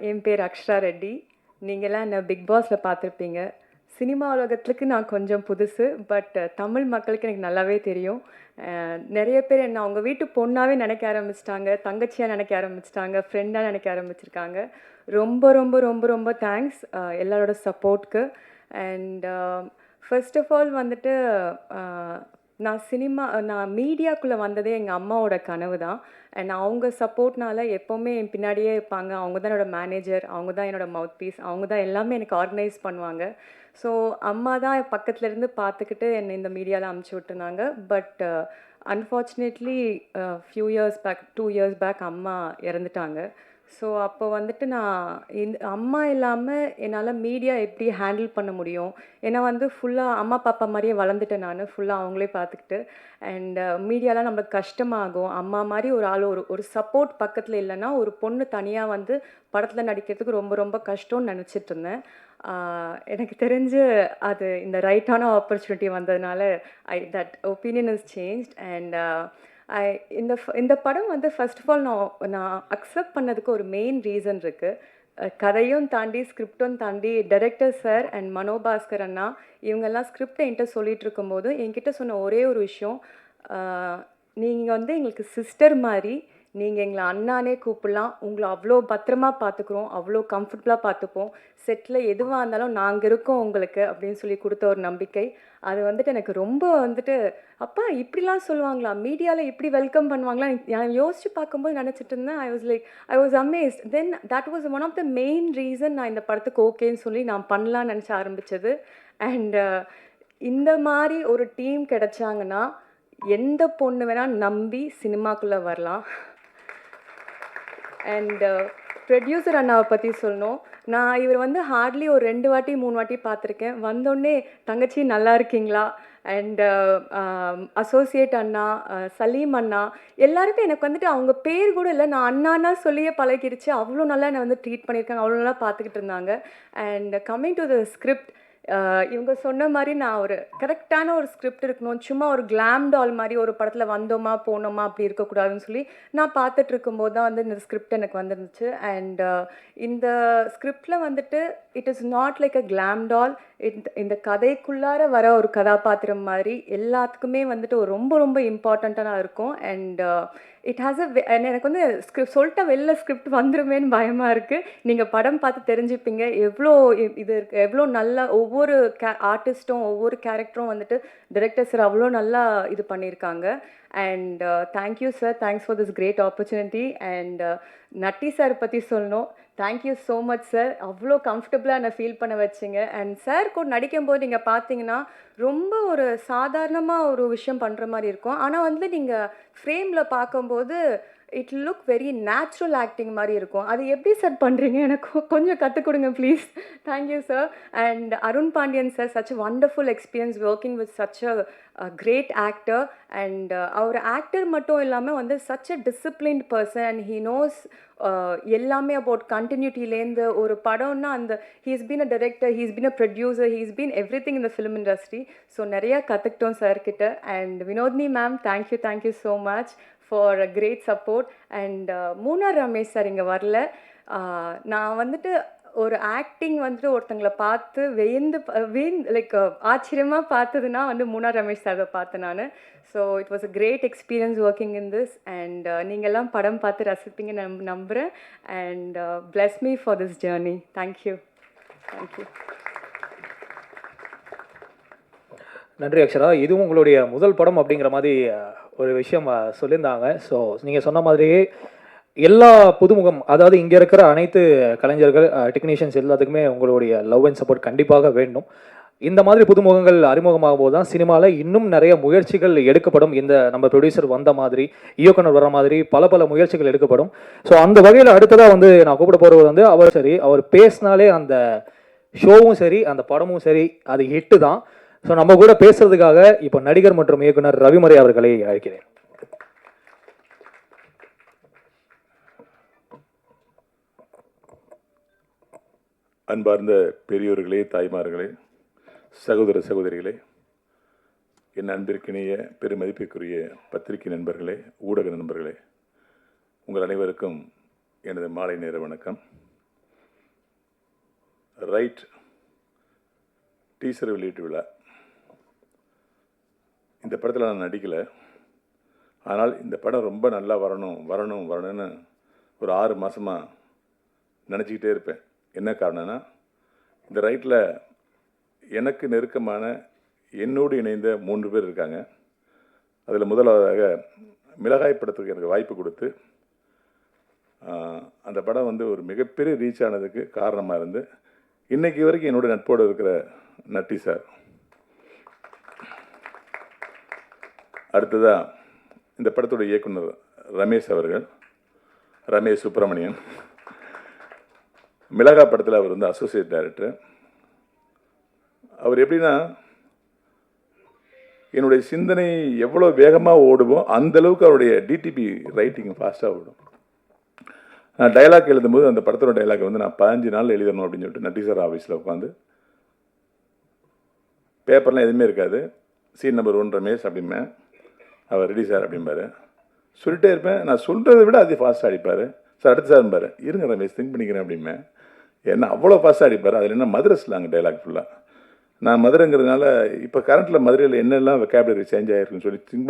என் பேர் அக்ஷரா ரெட்டி. நீங்கள்லாம் என்ன பிக் பாஸில் பார்த்துருப்பீங்க. சினிமா உலகத்துக்கு நான் கொஞ்சம் புதுசு, பட் தமிழ் மக்களுக்கு எனக்கு நல்லாவே தெரியும். நிறைய பேர் என்ன அவங்க வீட்டு பொண்ணாகவே நினைக்க ஆரம்பிச்சிட்டாங்க, தங்கச்சியாக நினைக்க ஆரம்பிச்சிட்டாங்க, ஃப்ரெண்டாக நினைக்க ஆரம்பிச்சிருக்காங்க. ரொம்ப ரொம்ப ரொம்ப ரொம்ப தேங்க்ஸ் எல்லாரோட சப்போர்ட்க்கு. அண்ட் ஃபர்ஸ்ட் ஆஃப் ஆல் வந்துட்டு நான் மீடியாக்குள்ளே வந்ததே எங்கள் அம்மாவோட கனவு தான். அண்ட் அவங்க சப்போர்ட்னால எப்போவுமே என் பின்னாடியே இருப்பாங்க. அவங்க தான் என்னோடய மேனேஜர், அவங்க தான் என்னோடய மவுத் பீஸ், அவங்க தான் எல்லாமே எனக்கு ஆர்கனைஸ் பண்ணுவாங்க. ஸோ அம்மா தான் பக்கத்துலேருந்து பார்த்துக்கிட்டு என்னை இந்த மீடியாவில் அமுச்சு விட்டுருந்தாங்க. But unfortunately few years back 2 years back அம்மா இறந்துட்டாங்க. ஸோ அப்போ வந்துட்டு நான் அம்மா இல்லாமல் என்னால் மீடியா எப்படி ஹேண்டில் பண்ண முடியும்? ஏன்னா வந்து ஃபுல்லாக அம்மா பாப்பா மாதிரியே வளர்ந்துட்டேன் நான், ஃபுல்லாக அவங்களே பார்த்துக்கிட்டு. அண்ட் மீடியாலாம் நம்மளுக்கு கஷ்டமாகும். அம்மா மாதிரி ஒரு ஆள் ஒரு சப்போர்ட் பக்கத்தில் இல்லைன்னா ஒரு பொண்ணு தனியாக வந்து படத்தில் நடிக்கிறதுக்கு ரொம்ப ரொம்ப கஷ்டம்னு நினச்சிட்டு இருந்தேன். எனக்கு தெரிஞ்சு அது இந்த ரைட்டான ஆப்பர்ச்சுனிட்டி வந்ததுனால that opinion is changed. And இந்த படம் வந்து ஃபர்ஸ்ட் ஆஃப் ஆல் நான் அக்செப்ட் பண்ணதுக்கு ஒரு மெயின் ரீசன் இருக்குது. கதையும் தாண்டி ஸ்கிரிப்டும் தாண்டி டைரக்டர் சார் அண்ட் மனோபாஸ்கர் அண்ணா இவங்கெல்லாம் ஸ்கிரிப்டை என்கிட்ட சொல்லிட்டு இருக்கும்போது என்கிட்ட சொன்ன ஒரே ஒரு விஷயம், நீங்கள் வந்து எங்களுக்கு சிஸ்டர் மாதிரி, நீங்கள் எங்களை அண்ணானே கூப்பிடலாம், உங்களை அவ்வளோ பத்திரமா பார்த்துக்குறோம், அவ்வளோ கம்ஃபர்டபுளாக பார்த்துப்போம், செட்டில் எதுவாக இருந்தாலும் நாங்கள் இருக்கோம் உங்களுக்கு அப்படின்னு சொல்லி கொடுத்த ஒரு நம்பிக்கை. அது வந்துட்டு எனக்கு ரொம்ப வந்துட்டு அப்பா இப்படிலாம் சொல்லுவாங்களா, மீடியாவில் இப்படி வெல்கம் பண்ணுவாங்களா, நான் யோசித்து பார்க்கும்போது நினச்சிட்டு இருந்தேன். I was amazed. Then that was one of the main reason நான் இந்த படத்துக்கு ஓகேன்னு சொல்லி நான் பண்ணலான்னு நினச்ச ஆரம்பித்தது. அண்ட் இந்த மாதிரி ஒரு டீம் கிடைச்சாங்கன்னா எந்த பொண்ணு வேணால் நம்பி சினிமாக்குள்ளே வரலாம். அண்ட் ப்ரொடியூசர் அண்ணாவை பற்றி சொல்லணும். நான் இவர் வந்து ஹார்ட்லி ஒரு 2 வாட்டி 3 வாட்டி பார்த்துருக்கேன். வந்தோடனே தங்கச்சி நல்லா இருக்கீங்களா, அண்ட் அசோசியேட் அண்ணா, சலீம் அண்ணா, எல்லாருமே எனக்கு வந்துட்டு அவங்க பேர் கூட இல்லை, நான் அண்ணான்னா சொல்லியே பழகிடுச்சு. அவ்வளோ நல்லா என்னை வந்து ட்ரீட் பண்ணியிருக்காங்க, அவ்வளோ நல்லா பார்த்துக்கிட்டு இருந்தாங்க. And coming to the script, இவங்க சொன்ன மாதிரி நான் ஒரு கரெக்டான ஒரு ஸ்கிரிப்ட் இருக்கணும், சும்மா ஒரு கிளாம் டால் மாதிரி ஒரு படத்தில் வந்தோமா போனோமா அப்படி இருக்கக்கூடாதுன்னு சொல்லி நான் பார்த்துட்டு இருக்கும்போது தான் வந்து இந்த ஸ்கிரிப்ட் எனக்கு வந்துருந்துச்சு. அண்ட் இந்த ஸ்கிரிப்டில் வந்துட்டு it is not like a glam doll, இந்த கதைக்குள்ளார வர ஒரு கதாபாத்திரம் மாதிரி எல்லாத்துக்குமே வந்துட்டு ஒரு ரொம்ப ரொம்ப இம்பார்ட்டண்ட்டாக இருக்கும். அண்ட் இட் ஹாஸ் எனக்கு வந்து சொல்லிட்ட வெளில ஸ்கிரிப்ட் வந்துருமேன்னு பயமாக இருக்குது. நீங்கள் படம் பார்த்து தெரிஞ்சுப்பீங்க எவ்வளோ இது இருக்குது, எவ்வளோ நல்லா ஒவ்வொரு ஆர்டிஸ்ட்டும் ஒவ்வொரு கேரக்டரும் வந்துட்டு டைரக்டர் சார் அவ்வளோ நல்லா இது பண்ணியிருக்காங்க. And thank you sir, thanks for this great opportunity. And Natty sir பற்றி சொல்லணும், தேங்க்யூ ஸோ மச் சார், அவ்வளோ கம்ஃபர்டபுளாக என்னை ஃபீல் பண்ண வச்சிங்க. அண்ட் சார் கூட நடிக்கும்போது நீங்கள் பார்த்தீங்கன்னா ரொம்ப ஒரு சாதாரணமாக ஒரு விஷயம் பண்ணுற மாதிரி இருக்கும், ஆனால் வந்து நீங்கள் ஃப்ரேமில் பார்க்கும்போது it look very natural acting மாதிரி இருக்கும். அது எப்படி சார் பண்ணுறீங்க, எனக்கு கொஞ்சம் கற்றுக் கொடுங்க please. Thank you sir. And Arun Pandian sir, such a wonderful experience working with such a great actor. And அவர் ஆக்டர் மட்டும் இல்லாமல் வந்து such a disciplined person, and he knows எல்லாமே அபவுட் கண்டினியூட்டிலேருந்து ஒரு படம்னா அந்த he's been a director, he's been a producer, he's been everything in the film industry. So நிறையா கற்றுக்கிட்டோம் சார்கிட்ட. And Vinothni ma'am, thank you so much for a great support. And Munnar Ramesh sir இங்கே வரல. நான் வந்துட்டு ஒரு ஆக்டிங் வந்துட்டு ஒருத்தங்களை பார்த்து லைக் ஆச்சரியமாக பார்த்ததுன்னா வந்து மூனார் ரமேஷ் சாரை பார்த்தேன் நான். So it was a great experience working in this. And நீங்கள்லாம் படம் பார்த்து ரசிப்பீங்க நம்புகிறேன். And bless me for this journey. Thank you. நன்றி அக்ஷரா. இதுவும் உங்களுடைய முதல் படம் அப்படிங்கிற மாதிரி ஒரு விஷயம் சொல்லியிருந்தாங்க. ஸோ நீங்கள் சொன்ன மாதிரியே எல்லா புதுமுகம், அதாவது இங்கே இருக்கிற அனைத்து கலைஞர்கள், டெக்னீஷியன்ஸ் எல்லாத்துக்குமே உங்களுடைய லவ் அண்ட் சப்போர்ட் கண்டிப்பாக வேண்டும். இந்த மாதிரி புதுமுகங்கள் அறிமுகமாகும் போது தான் சினிமாவில் இன்னும் நிறைய முயற்சிகள் எடுக்கப்படும். இந்த நம்ம ப்ரொடியூசர் வந்த மாதிரி, இயக்குனர் வர மாதிரி பல முயற்சிகள் எடுக்கப்படும். ஸோ அந்த வகையில் அடுத்ததாக வந்து நான் கூப்பிட போகிறது வந்து அவர் பேசினாலே அந்த ஷோவும் சரி அந்த படமும் சரி அது ஹிட்டு தான். ஸோ நம்ம கூட பேசுறதுக்காக இப்போ நடிகர் மற்றும் இயக்குனர் ரவிமறை அவர்களை அழைக்கிறேன். அன்பார்ந்த பெரியோர்களே, தாய்மார்களே, சகோதர சகோதரிகளே, என் அன்பிற்கிணைய பெருமதிப்பிற்குரிய பத்திரிகை நண்பர்களே, ஊடக நண்பர்களே, உங்கள் அனைவருக்கும் எனது மாலை நேர வணக்கம். ரைட் டீசர் வெளியீட்டு விழா. இந்த படத்தில் நான் நடிக்கலை, ஆனால் இந்த படம் ரொம்ப நல்லா வரணும்னு ஒரு 6 மாதமாக நினச்சிக்கிட்டே இருப்பேன். என்ன காரணம்னா, இந்த ரைட்டில் எனக்கு நெருக்கமான என்னோடு இணைந்த 3 பேர் இருக்காங்க. அதில் முதலாவதாக மிளகாய் படத்துக்கு எனக்கு வாய்ப்பு கொடுத்து அந்த படம் வந்து ஒரு மிகப்பெரிய ரீச் ஆனதுக்கு காரணமாக இருந்து இன்றைக்கி வரைக்கும் என்னோட நட்போடு இருக்கிற நட்டி சார். அடுத்ததாக இந்த படத்தோட இயக்குனர் ரமேஷ் அவர்கள், ரமேஷ் சுப்பிரமணியன். மிளகா படத்தில் அவர் வந்து அசோசியேட் டைரக்டர். அவர் எப்படின்னா, என்னுடைய சிந்தனை எவ்வளோ வேகமாக ஓடுமோ அந்தளவுக்கு அவருடைய டிடிபி ரைட்டிங் ஃபாஸ்ட்டாக ஓடும். நான் டைலாக் எழுதும்போது அந்த படத்தோட டைலாக் வந்து நான் 15 நாள் எழுதணும் அப்படின்னு சொல்லிட்டு நட்டி சார் ஆஃபீஸில் உட்காந்து, பேப்பர்லாம் எதுவுமே இருக்காது, சீன் நம்பர் 1 ரமேஷ் அப்படிம்பேன், அவர் ரெடி சார் அப்படிம்பாரு. சொல்லிட்டே இருப்பேன். நான் சொல்கிறத விட அது ஃபாஸ்ட்டாக அடிப்பார். சார் அடுத்து சார் பாரு, இருங்க ரமேஷ் திங்க் பண்ணிக்கிறேன் அப்படிம்பேன். ஏன்னா அவ்வளோ ஃபாஸ்ட்டாக அடிப்பார். அதில் என்ன மதுரை ஸ்லாங் டைலாக் ஃபுல்லாக. நான் மதுரைங்கிறதுனால இப்போ கரண்ட்டில் மதுரையில் என்னெல்லாம் வெக்காபுலரி சேஞ்ச் ஆகிருக்குன்னு சொல்லி திங்க்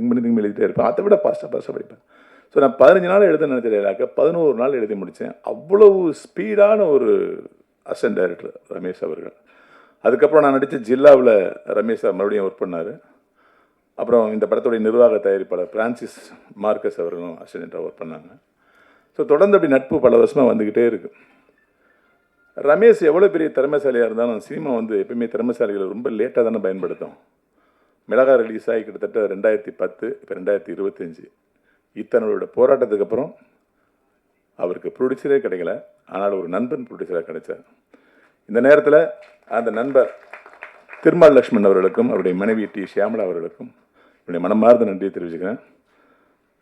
பண்ணி எழுதிட்டே இருப்பேன். அதை விட ஃபாஸ்ட்டாக படிப்பேன். ஸோ நான் 15 நாள் எழுத நினைச்ச டைலாக 11 நாள் எழுதி முடித்தேன். அவ்வளவு ஸ்பீடான ஒரு அசிஸ்டன்ட் டைரக்டர் ரமேஷ் அவர்கள். அதுக்கப்புறம் நான் நடித்த ஜில்லாவில் ரமேஷ் சார் மறுபடியும் ஒர்க் பண்ணார். அப்புறம் இந்த படத்துடைய நிர்வாக தயாரிப்பாளர் பிரான்சிஸ் மார்க்கஸ் அவர்களும் அசிஸ்டண்ட்டாக ஒர்க் பண்ணாங்க. ஸோ தொடர்ந்து அப்படி நட்பு பல வருஷமாக வந்துக்கிட்டே இருக்குது. ரமேஷ் எவ்வளோ பெரிய திறமைசாலியாக இருந்தாலும் சினிமா வந்து எப்பயுமே திறமைசாலிகளை ரொம்ப லேட்டாக தானே பயன்படுத்தும். மிளகா ரிலீஸ் ஆகி கிட்டத்தட்ட 2010, இப்போ 2025. இத்தனோட போராட்டத்துக்கு அப்புறம் அவருக்கு ப்ரொடியூசரே கிடைக்கல, ஆனால் ஒரு நண்பன் ப்ரொடியூசராக கிடைச்சார். இந்த நேரத்தில் அந்த நண்பர் திருமால் லக்ஷ்மண் அவர்களுக்கும் அவருடைய மனைவி டி ஷியாமலா அவர்களுக்கும் என்னுடைய மனமார்ந்த நன்றியை தெரிவிச்சுக்கிறேன்.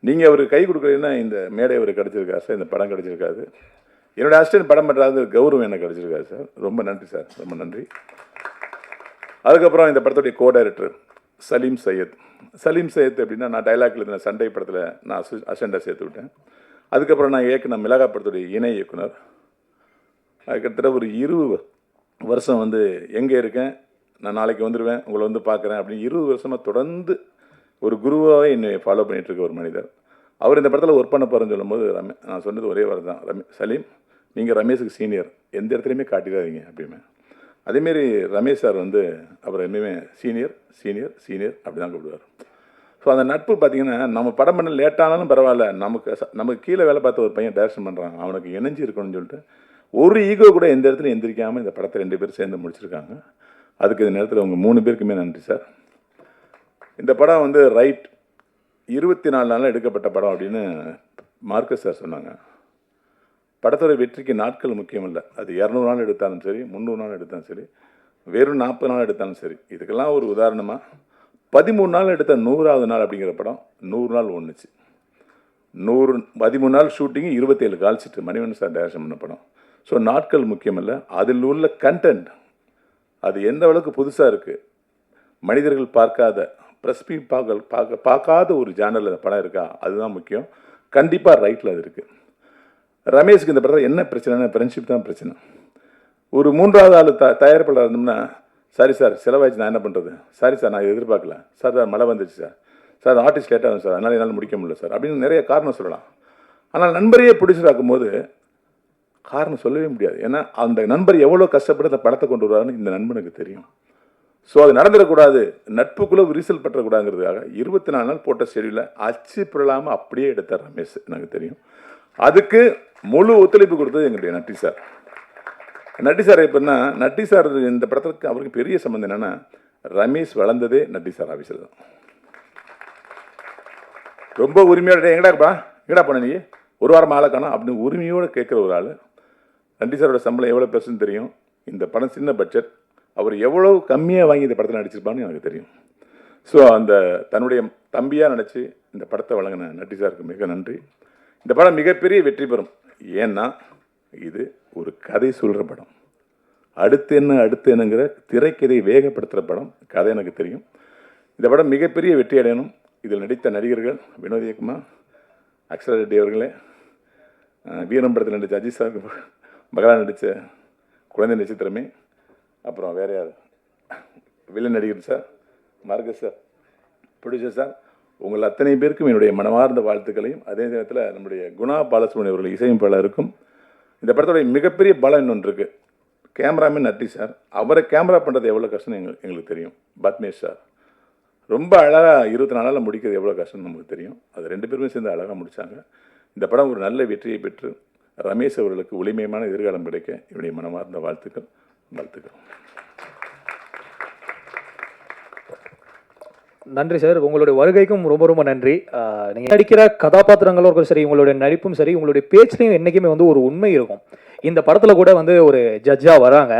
நீங்கள் அவருக்கு கை கொடுக்கலைன்னா இந்த மேடை அவருக்கு கிடச்சிருக்காரு சார், இந்த படம் கிடச்சிருக்காது. என்னோடய அசிஸ்டன்ட் படம் பண்ணுறாது கௌரவம் எனக்கு கிடச்சிருக்காரு சார். ரொம்ப நன்றி சார், ரொம்ப நன்றி. அதுக்கப்புறம் இந்த படத்துடைய கோ டைரக்டர் சலீம் சையத். சலீம் சையத் அப்படின்னா நான் டைலாக் எழுதின சண்டை படத்தில் நான் அசிஸ்டண்ட்டாக சேர்த்து விட்டேன். அதுக்கப்புறம் நான் இயக்குன மிளகா படத்துடைய இணை இயக்குனர். கிட்டத்தட்ட ஒரு 20 வருஷம் வந்து எங்கே இருக்கேன், நான் நாளைக்கு வந்துடுவேன், உங்களை வந்து பார்க்குறேன் அப்படின்னு 20 வருஷமாக தொடர்ந்து ஒரு குருவாகவே என்னை ஃபாலோ பண்ணிகிட்டு இருக்க ஒரு மனிதர். அவர் இந்த படத்தில் ஒர்க் பண்ண போகிறேன்னு சொல்லும்போது நான் சொன்னது ஒரே வார்த்தை தான், சலீம் நீங்கள் ரமேஷுக்கு சீனியர், எந்த இடத்துலையுமே காட்டிடாதீங்க அப்படின்னு. அதேமாரி ரமேஷ் சார் வந்து அவர் எப்பயுமே சீனியர் சீனியர் சீனியர் அப்படி தான் கூப்பிடுவார். ஸோ அந்த நட்பு பார்த்திங்கன்னா நம்ம படம் பண்ண லேட்டானாலும் பரவாயில்ல, நமக்கு கீழே வேலை பார்த்த ஒரு பையன் டைரக்ஷன் பண்ணுறாங்க, அவனுக்கு இணைஞ்சி இருக்கணும்னு சொல்லிட்டு ஒரு ஈகோ கூட எந்த இடத்துல எந்திரிக்காமல் இந்த படத்தை 2 பேர் சேர்ந்து முடிச்சிருக்காங்க. அதுக்கு இந்த நேரத்தில் உங்கள் 3 பேருக்குமே நன்றி சார். இந்த படம் வந்து ரைட் 24 நாளில் எடுக்கப்பட்ட படம் அப்படின்னு மார்க்கஸ் சார் சொன்னாங்க. படத்தோட வெற்றிக்கு நாட்கள் முக்கியம் இல்லை, அது 200 நாள் எடுத்தாலும் சரி, 300 நாள் எடுத்தாலும் சரி, வெறும் 40 நாள் எடுத்தாலும் சரி. இதுக்கெல்லாம் ஒரு உதாரணமாக 13 நாள் எடுத்த 100வது நாள் அப்படிங்கிற படம் 100 நாள் ஒன்றுச்சு. 13 நாள் ஷூட்டிங்கு, 27 கால் ஷீட்டு மணிவண்ணன் சார் டைரக்ஷன் பண்ண படம். ஸோ நாட்கள் முக்கியம் இல்லை, அதில் உள்ள கண்டென்ட் அது எந்த அளவுக்கு புதுசாக இருக்குது, மனிதர்கள் பார்க்காத ப்ரெஸ்பி பார்க்காத ஒரு ஜேனலில் அந்த படம் இருக்கா, அதுதான் முக்கியம். கண்டிப்பாக ரைட்டில் அது இருக்குது. ரமேஷுக்கு இந்த படத்தில் என்ன பிரச்சனைனா ஃப்ரெண்ட்ஷிப் தான் பிரச்சனை. ஒரு 3வது ஆள் தயாரிப்பாளர் இருந்தோம்னா, சாரி சார் செலவாயிடுச்சு, நான் என்ன பண்ணுறது, சாரி சார் நான் எதிர்பார்க்கல சார், மழை வந்துச்சு சார், சார் ஆர்டிஸ்ட் லேட்டாக ஆகும் சார், அதனால் என்னால் முடிக்க முடியல சார் அப்படின்னு நிறைய காரணம் சொல்லலாம். ஆனால் நண்பரையே ப்ரொடியூசர் போது காரணம் சொல்லவே முடியாது. ஏன்னா அந்த நண்பர் எவ்வளோ கஷ்டப்பட்டு அந்த படத்தை கொண்டு வருவாருன்னு இந்த நண்பனுக்கு தெரியும். ஸோ அது நடந்துடக்கூடாது, நட்புக்குள்ளே விரிசல் பற்றக்கூடாதுங்கிறதுக்காக 24 நாள் போட்ட ஷெடியூலில் அச்சு பிறலாமல் அப்படியே எடுத்தார் ரமேஷ், எனக்கு தெரியும். அதுக்கு முழு ஒத்துழைப்பு கொடுத்தது எங்களுடைய நட்டி சார். நட்டி சார் எப்படின்னா, நட்டி சார் இந்த படத்துக்கு அவருக்கு பெரிய சம்மந்தம் என்னென்னா, ரமேஷ் வளர்ந்ததே நட்டி சார் ஆஃபீஸில் தான். ரொம்ப உரிமையோட எங்கடா போன நீ, ஒரு வாரம் ஆளை காணோம் அப்படின்னு உரிமையோடு கேட்குற ஒரு ஆள். நட்டி சாரோட சம்பளம் எவ்வளோ பெருசுன்னு தெரியும். இந்த படம் சின்ன பட்ஜெட், அவர் எவ்வளோ கம்மியாக வாங்கி இந்த படத்தில் நடிச்சிருப்பான்னு எனக்கு தெரியும். ஸோ அந்த தன்னுடைய தம்பியாக நினச்சி இந்த படத்தை வழங்கின நட்டி சாருக்கு மிக நன்றி. இந்த படம் மிகப்பெரிய வெற்றி பெறும். ஏன்னா இது ஒரு கதை சொல்கிற படம், அடுத்து என்னங்கிற திரைக்கதை வேகப்படுத்துகிற படம். கதை எனக்கு தெரியும். இந்த படம் மிகப்பெரிய வெற்றி அடையணும். இதில் நடித்த நடிகர்கள் வினோத் இயக்குமார், அக்ஷரா ரெட்டி அவர்களே, வீரம் படத்தில் நடித்த அஜித் சார், மகளா நடித்த குழந்தை நட்சத்திரமே, அப்புறம் வேறு யார், வில்லன் நடிகர் sir, Marcus sir, producer sir, உங்கள் அத்தனை பேருக்கும் என்னுடைய மனமார்ந்த வாழ்த்துக்களையும், அதே நேரத்தில் நம்முடைய குணா பாலசுப்ரமணியம் அவர்கள் இசையமைப்பாளருக்கும். இந்த படத்தோடைய மிகப்பெரிய பலம் இன்னொன்று இருக்குது, கேமராமேன் நட்டி சார். அவரை கேமரா பண்ணுறது எவ்வளோ கஷ்டம் எங்களுக்கு தெரியும். பத்மேஷ் சார் ரொம்ப அழகாக 24 நாளில் முடிக்கிறது எவ்வளோ கஷ்டம்னு நமக்கு தெரியும். அது 2 பேருமே சேர்ந்து அழகாக முடித்தாங்க. இந்த படம் ஒரு நல்ல வெற்றியை பெற்று ரமேஷ் அவர்களுக்கு ஒளிமயமான எதிர்காலம் கிடைக்க என்னுடைய மனமார்ந்த வாழ்த்துக்கள். நன்றி சார், உங்களுடைய வருகைக்கும் ரொம்ப ரொம்ப நன்றி. நீங்கள் நடிக்கிற கதாபாத்திரங்களும் சரி, உங்களுடைய நடிப்பும் சரி, உங்களுடைய பேச்சுலையும் என்றைக்குமே வந்து ஒரு உண்மை இருக்கும். இந்த படத்தில் கூட வந்து ஒரு ஜட்ஜாக வராங்க.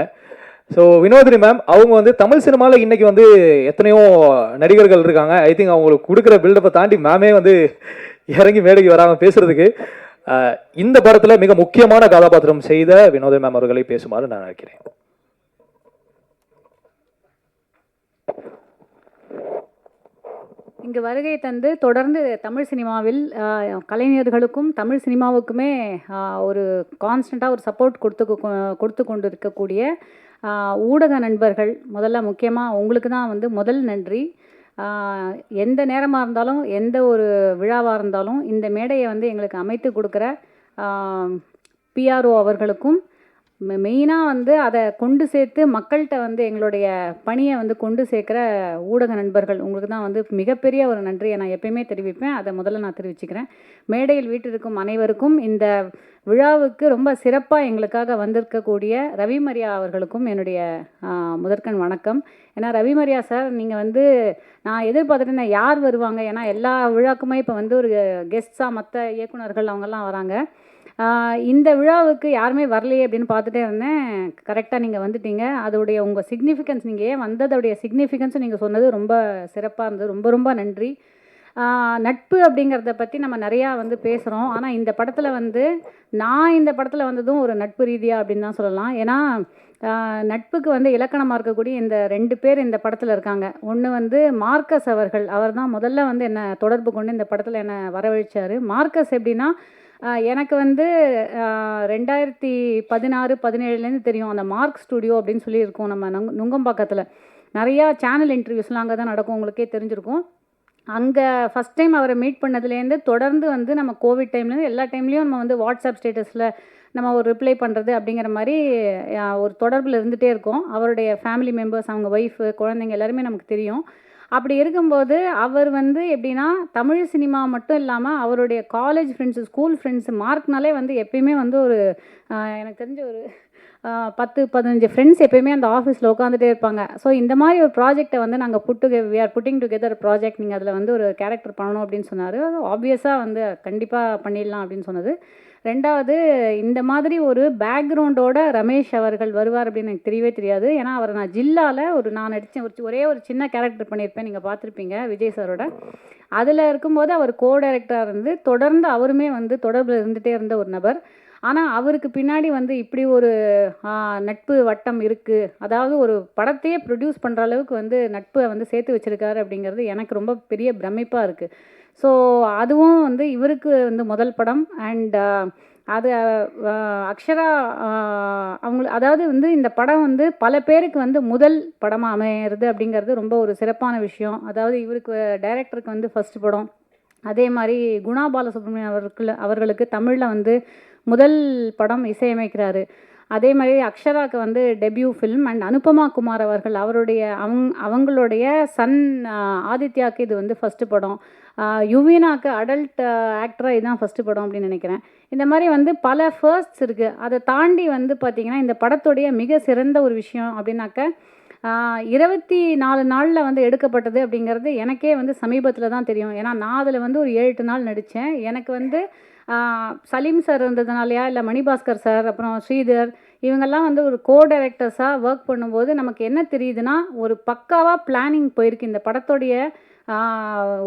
ஸோ வினோதினி மேம் அவங்க வந்து தமிழ் சினிமாவில் இன்றைக்கி வந்து எத்தனையோ நடிகர்கள் இருக்காங்க. ஐ திங்க் அவங்களுக்கு கொடுக்குற பில்டப்பை தாண்டி மேமே வந்து இறங்கி மேடைக்கு வராங்க பேசுகிறதுக்கு. இந்த படத்தில் மிக முக்கியமான கதாபாத்திரம் செய்த வினோதினி மேம் அவர்களை பேசுமாறு நான் நினைக்கிறேன். இங்கு வருகை தந்து தொடர்ந்து தமிழ் சினிமாவில் கலைஞர்களுக்கும் தமிழ் சினிமாவுக்குமே ஒரு கான்ஸ்டண்ட்டாக ஒரு சப்போர்ட் கொடுத்து கொண்டு இருக்கக்கூடிய ஊடக நண்பர்கள், முதல்ல முக்கியமாக உங்களுக்கு தான் வந்து முதல் நன்றி. எந்த நேரமாக இருந்தாலும் எந்த ஒரு விழாவாக இருந்தாலும் இந்த மேடையை வந்து எங்களுக்கு அமைத்து கொடுக்குற பிஆர்ஓ அவர்களுக்கும் மெயினாக வந்து அதை கொண்டு சேர்த்து மக்கள்கிட்ட வந்து எங்களுடைய பணியை வந்து கொண்டு சேர்க்குற ஊடக நண்பர்கள் உங்களுக்கு தான் வந்து மிகப்பெரிய ஒரு நன்றியை நான் எப்பயுமே தெரிவிப்பேன். அதை முதல்ல நான் தெரிவிச்சுக்கிறேன். மேடையில் வீட்டிற்கும் அனைவருக்கும் இந்த விழாவுக்கு ரொம்ப சிறப்பாக எங்களுக்காக வந்திருக்கக்கூடிய ரவிமரியா அவர்களுக்கும் என்னுடைய முதற்கண் வணக்கம். ஏன்னா ரவிமரியா சார் நீங்கள் வந்து நான் எதிர்பார்த்துட்டு இருந்தேன் யார் வருவாங்க, ஏன்னா எல்லா விழாக்குமே இப்போ வந்து ஒரு கெஸ்ட்ஸாக மற்ற இயக்குனர்கள் அவங்கெல்லாம் வராங்க. இந்த விழாவுக்கு யாருமே வரலையே அப்படின்னு பார்த்துட்டே இருந்தேன். கரெக்டாக நீங்கள் வந்துட்டீங்க. அதோடைய உங்கள் சிக்னிஃபிகன்ஸ், நீங்கள் ஏன் வந்ததோடைய சிக்னிஃபிகன்ஸும் நீங்கள் சொன்னது ரொம்ப சிறப்பாக இருந்தது. ரொம்ப ரொம்ப நன்றி. நட்பு அப்படிங்கிறத பற்றி நம்ம நிறையா வந்து பேசுகிறோம். ஆனால் இந்த படத்தில் வந்து நான் இந்த படத்தில் வந்ததும் ஒரு நட்பு ரீதியாக அப்படின்னு தான் சொல்லலாம். ஏன்னா நட்புக்கு வந்து இலக்கணமாக இருக்கக்கூடிய இந்த 2 பேர் இந்த படத்தில் இருக்காங்க. ஒன்று வந்து மார்க்கஸ் அவர்கள். அவர் தான் முதல்ல வந்து என்னை தொடர்பு கொண்டு இந்த படத்தில் என்னை வரவழைச்சார். மார்க்கஸ் எப்படின்னா எனக்கு வந்து 2016, 17லேருந்து தெரியும். அந்த மார்க் ஸ்டுடியோ அப்படின்னு சொல்லி இருக்கும் நம்ம நுங்கம்பாக்கத்தில். நிறையா சேனல் இன்டர்வியூஸ்லாம் அங்கே தான் நடக்கும், உங்களுக்கே தெரிஞ்சிருக்கும். அங்கே ஃபஸ்ட் டைம் அவரை மீட் பண்ணதுலேருந்து தொடர்ந்து வந்து நம்ம கோவிட் டைம்லேருந்து எல்லா டைம்லேயும் நம்ம வந்து வாட்ஸ்அப் ஸ்டேட்டஸில் நம்ம ஒரு ரிப்ளை பண்ணுறது அப்படிங்கிற மாதிரி ஒரு தொடர்பில் இருந்துகிட்டே இருக்கோம். அவருடைய ஃபேமிலி மெம்பர்ஸ், அவங்க ஒய்ஃபு, குழந்தைங்க எல்லாருமே நமக்கு தெரியும். அப்படி இருக்கும்போது அவர் வந்து எப்படின்னா தமிழ் சினிமா மட்டும் இல்லாமல் அவருடைய காலேஜ் ஃப்ரெண்ட்ஸு, ஸ்கூல் ஃப்ரெண்ட்ஸு, மார்க்னாலே வந்து எப்பயுமே வந்து ஒரு எனக்கு தெரிஞ்ச ஒரு 10-15 ஃப்ரெண்ட்ஸ் எப்பயுமே அந்த ஆஃபீஸில் உட்காந்துட்டே இருப்பாங்க. ஸோ இந்த மாதிரி ஒரு ப்ராஜெக்டை வந்து நாங்கள் we are putting together project, நீங்கள் அதில் வந்து ஒரு கேரக்டர் பண்ணணும் அப்படின்னு சொன்னார். அது ஆப்வியஸாக வந்து கண்டிப்பாக பண்ணிடலாம் அப்படின்னு சொன்னது. ரெண்டாவது, இந்த மாதிரி ஒரு பேக்ரவுண்டோட ரமேஷ் அவர்கள் வருவார் அப்படின்னு எனக்கு தெரியவே தெரியாது. ஏன்னா அவரை நான் ஜில்லாவில் நான் நடித்த ஒரே ஒரு சின்ன கேரக்டர் பண்ணியிருப்பேன், நீங்கள் பார்த்துருப்பீங்க விஜய் சாரோட. அதில் இருக்கும்போது அவர் கோ டைரக்டராக இருந்து தொடர்ந்து அவருமே வந்து தொடர்பில் இருந்துகிட்டே இருந்த ஒரு நபர். ஆனால் அவருக்கு பின்னாடி வந்து இப்படி ஒரு நட்பு வட்டம் இருக்குது, அதாவது ஒரு படத்தையே ப்ரொடியூஸ் பண்ணுற அளவுக்கு வந்து நட்பை வந்து சேர்த்து வச்சுருக்காரு அப்படிங்கிறது எனக்கு ரொம்ப பெரிய பிரமிப்பாக இருக்குது. ஸோ அதுவும் வந்து இவருக்கு வந்து முதல் படம். அண்ட் அது அக்ஷரா அதாவது வந்து இந்த படம் வந்து பல பேருக்கு வந்து முதல் படமாக அமையிறது அப்படிங்கிறது ரொம்ப ஒரு சிறப்பான விஷயம். அதாவது இவருக்கு டைரக்டருக்கு வந்து ஃபஸ்ட் படம். அதே மாதிரி குணா பாலசுப்ரமணியம் அவர்களுக்கு தமிழில் வந்து முதல் படம் இசையமைக்கிறாரு. அதே மாதிரி அக்ஷராவுக்கு வந்து debut film. And Anupama Kumar அவர்கள் அவங்களுடைய சன் ஆதித்யாவுக்கு இது வந்து ஃபஸ்ட்டு படம். யுவீனாக்கு அடல்ட் ஆக்டராக இதுதான் ஃபஸ்ட்டு படம் அப்படின்னு நினைக்கிறேன். இந்த மாதிரி வந்து பல ஃபர்ஸ்ட்ஸ் இருக்குது. அதை தாண்டி வந்து பார்த்திங்கன்னா இந்த படத்துடைய மிக சிறந்த ஒரு விஷயம் அப்படின்னாக்க 24 நாளில் வந்து எடுக்கப்பட்டது அப்படிங்கிறது எனக்கே வந்து சமீபத்தில் தான் தெரியும். ஏன்னா நான் அதில் வந்து ஒரு 7-8 நாள் நடித்தேன். எனக்கு வந்து சலீம் சார் இருந்ததுனாலையா இல்லை மணிபாஸ்கர் சார், அப்புறம் ஸ்ரீதர், இவங்கெல்லாம் வந்து ஒரு கோ டைரக்டர்ஸாக ஒர்க் பண்ணும்போது நமக்கு என்ன தெரியுதுன்னா ஒரு பக்காவாக பிளானிங் போயிருக்கு. இந்த படத்துடைய